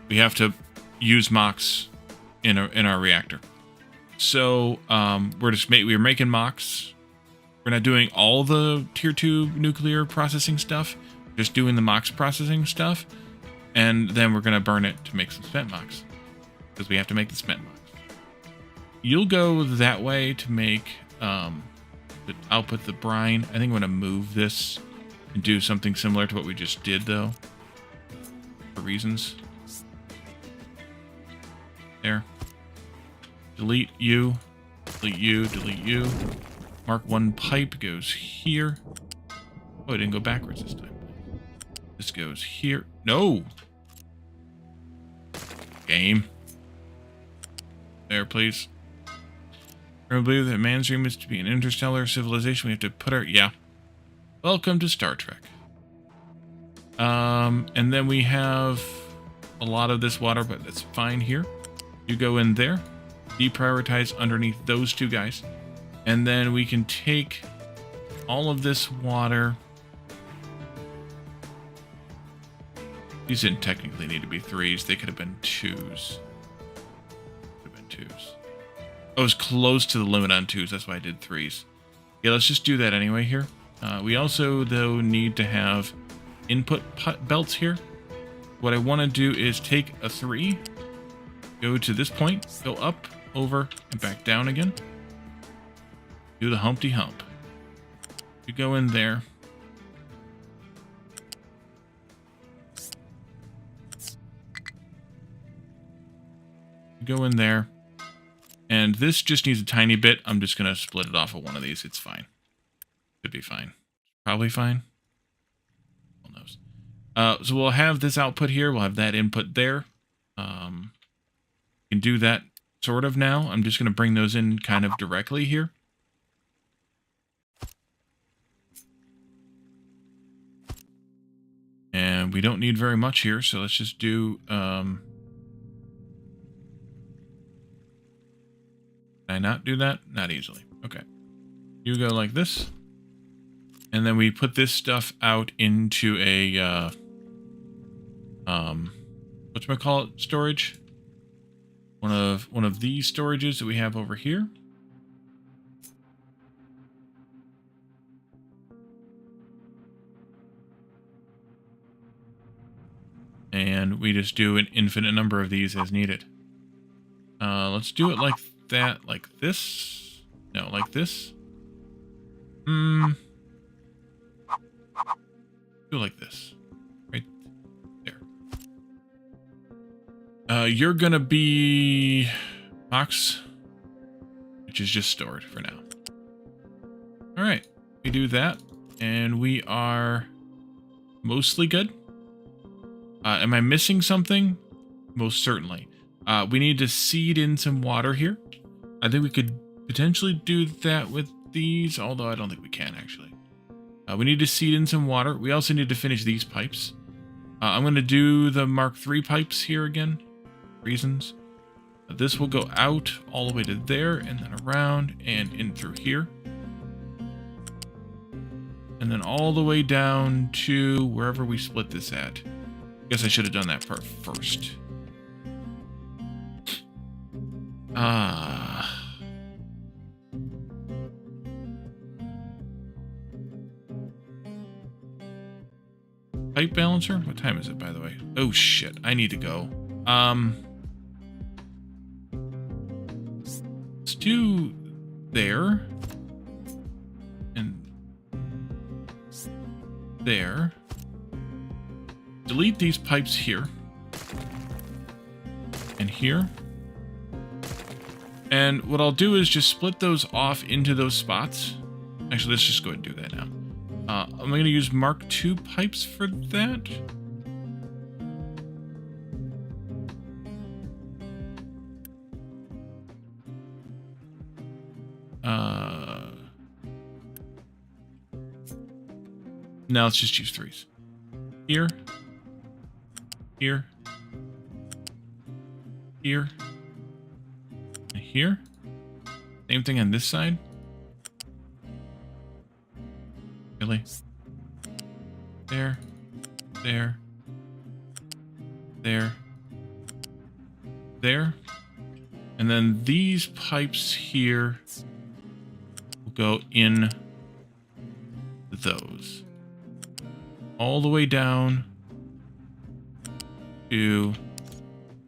We have to use Mox in our reactor. So we're making Mox. We're not doing all the tier 2 nuclear processing stuff, just doing the Mox processing stuff, and then we're gonna burn it to make some spent Mox, because we have to make the spent Mox. You'll go that way to make output the brine. I think I'm gonna move this and do something similar to what we just did, though, for reasons. There. Delete you. Delete you. Delete you. Mark 1 pipe goes here. Oh, it didn't go backwards this time. This goes here. No! Game. There, please. I believe that man's dream is to be an interstellar civilization. We have to put our... Yeah. Welcome to Star Trek. And then we have a lot of this water, but that's fine here. You go in there. Deprioritize underneath those two guys. And then we can take all of this water. These didn't technically need to be 3s. They could have been 2s. I was close to the limit on 2s. That's why I did 3s. Yeah, let's just do that anyway here. We also, though, need to have input belts here. What I want to do is take a 3, go to this point, go up, over, and back down again. Do the Humpty Hump. You go in there. You go in there. And this just needs a tiny bit. I'm just going to split it off of one of these. It's fine. Should be fine. Probably fine. Who knows? So we'll have this output here. We'll have that input there. Can do that sort of now. I'm just going to bring those in kind of directly here. And we don't need very much here, so let's just do... Can I not do that? Not easily. Okay. You go like this. And then we put this stuff out into a, whatchamacallit storage? One of these storages that we have over here. And we just do an infinite number of these as needed. Let's do it like that, like this. No, like this. Do it like this. Right there. You're gonna be Mox, which is just stored for now. Alright, we do that, and we are mostly good. Am I missing something? Most certainly. We need to seed in some water here. I think we could potentially do that with these, although I don't think we can, actually. We need to seed in some water. We also need to finish these pipes. I'm going to do the Mark III pipes here again. Reasons. This will go out all the way to there, and then around, and in through here. And then all the way down to wherever we split this at. Guess I should have done that part first. Pipe balancer? What time is it, by the way? Oh, shit. I need to go. Let's do there. And there. Delete these pipes here. And here. And what I'll do is just split those off into those spots. Actually, let's just go ahead and do that now. I'm going to use Mark II pipes for that. No, let's just use 3s. Here. Here. Here. And here. Same thing on this side. Really? There. There. There. There. And then these pipes here will go in those. All the way down to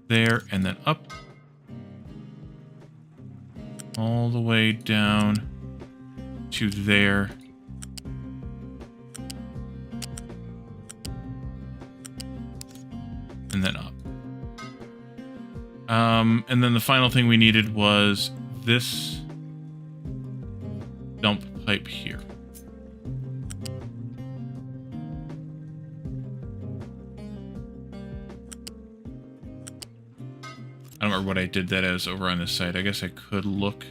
there and then up. All the way down to there. And then up. And then the final thing we needed was this dump pipe here. I don't remember what I did that as over on this side. I guess I could look.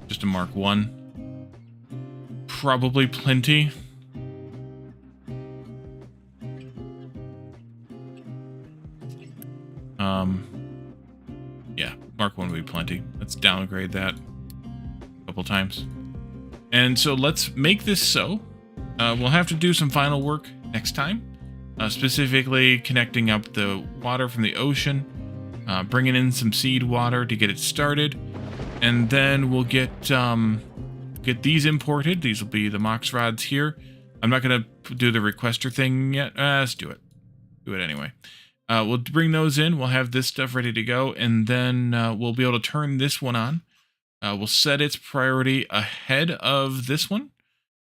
Just a Mark 1. Probably plenty. Yeah, Mark 1 would be plenty. Let's downgrade that a couple times. And so let's make this so. We'll have to do some final work next time, specifically connecting up the water from the ocean, bringing in some seed water to get it started, and then we'll get these imported. These will be the Mox rods here. I'm not going to do the requester thing yet. Let's do it. Do it anyway. We'll bring those in. We'll have this stuff ready to go, and then we'll be able to turn this one on. We'll set its priority ahead of this one.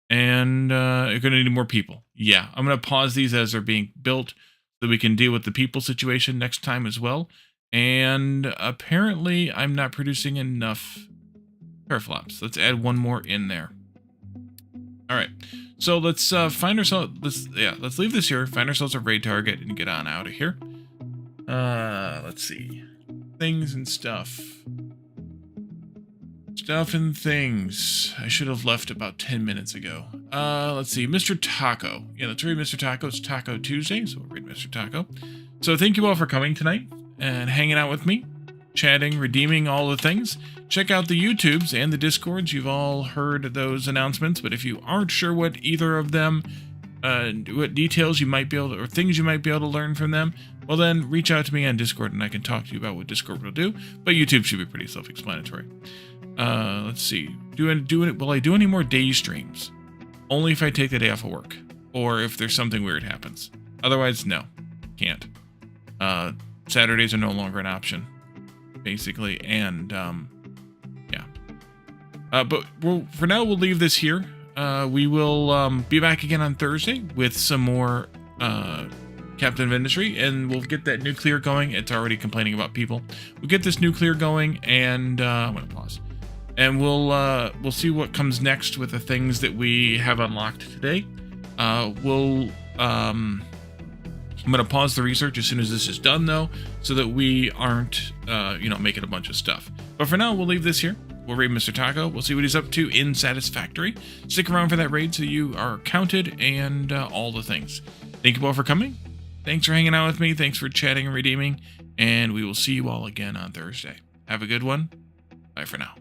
And you're going to need more people. Yeah, I'm going to pause these as they're being built so we can deal with the people situation next time as well. And apparently I'm not producing enough teraflops. Let's add one more in there. All right, so let's find ourselves. Let's leave this here. Find ourselves a raid target and get on out of here. Let's see, things and stuff. Stuff and things. I should have left about 10 minutes ago. Let's see. Mr. Taco. Yeah, let's read Mr. Taco. It's Taco Tuesday, so we'll read Mr. Taco. So thank you all for coming tonight and hanging out with me, chatting, redeeming all the things. Check out the YouTubes and the Discords. You've all heard those announcements, but if you aren't sure what either of them, what details you might be able to, or things you might be able to learn from them, well then reach out to me on Discord and I can talk to you about what Discord will do, but YouTube should be pretty self-explanatory. Let's see. Will I do any more day streams? Only if I take the day off of work, or if there's something weird happens. Otherwise, no, can't. Saturdays are no longer an option, basically, and yeah. But for now, we'll leave this here. We will be back again on Thursday with some more Captain of Industry, and we'll get that nuclear going. It's already complaining about people. We'll get this nuclear going, and I'm gonna pause. And we'll see what comes next with the things that we have unlocked today. I'm gonna pause the research as soon as this is done, though, so that we aren't, making a bunch of stuff. But for now, we'll leave this here. We'll raid Mr. Taco. We'll see what he's up to in Satisfactory. Stick around for that raid so you are counted and all the things. Thank you all for coming. Thanks for hanging out with me. Thanks for chatting and redeeming. And we will see you all again on Thursday. Have a good one. Bye for now.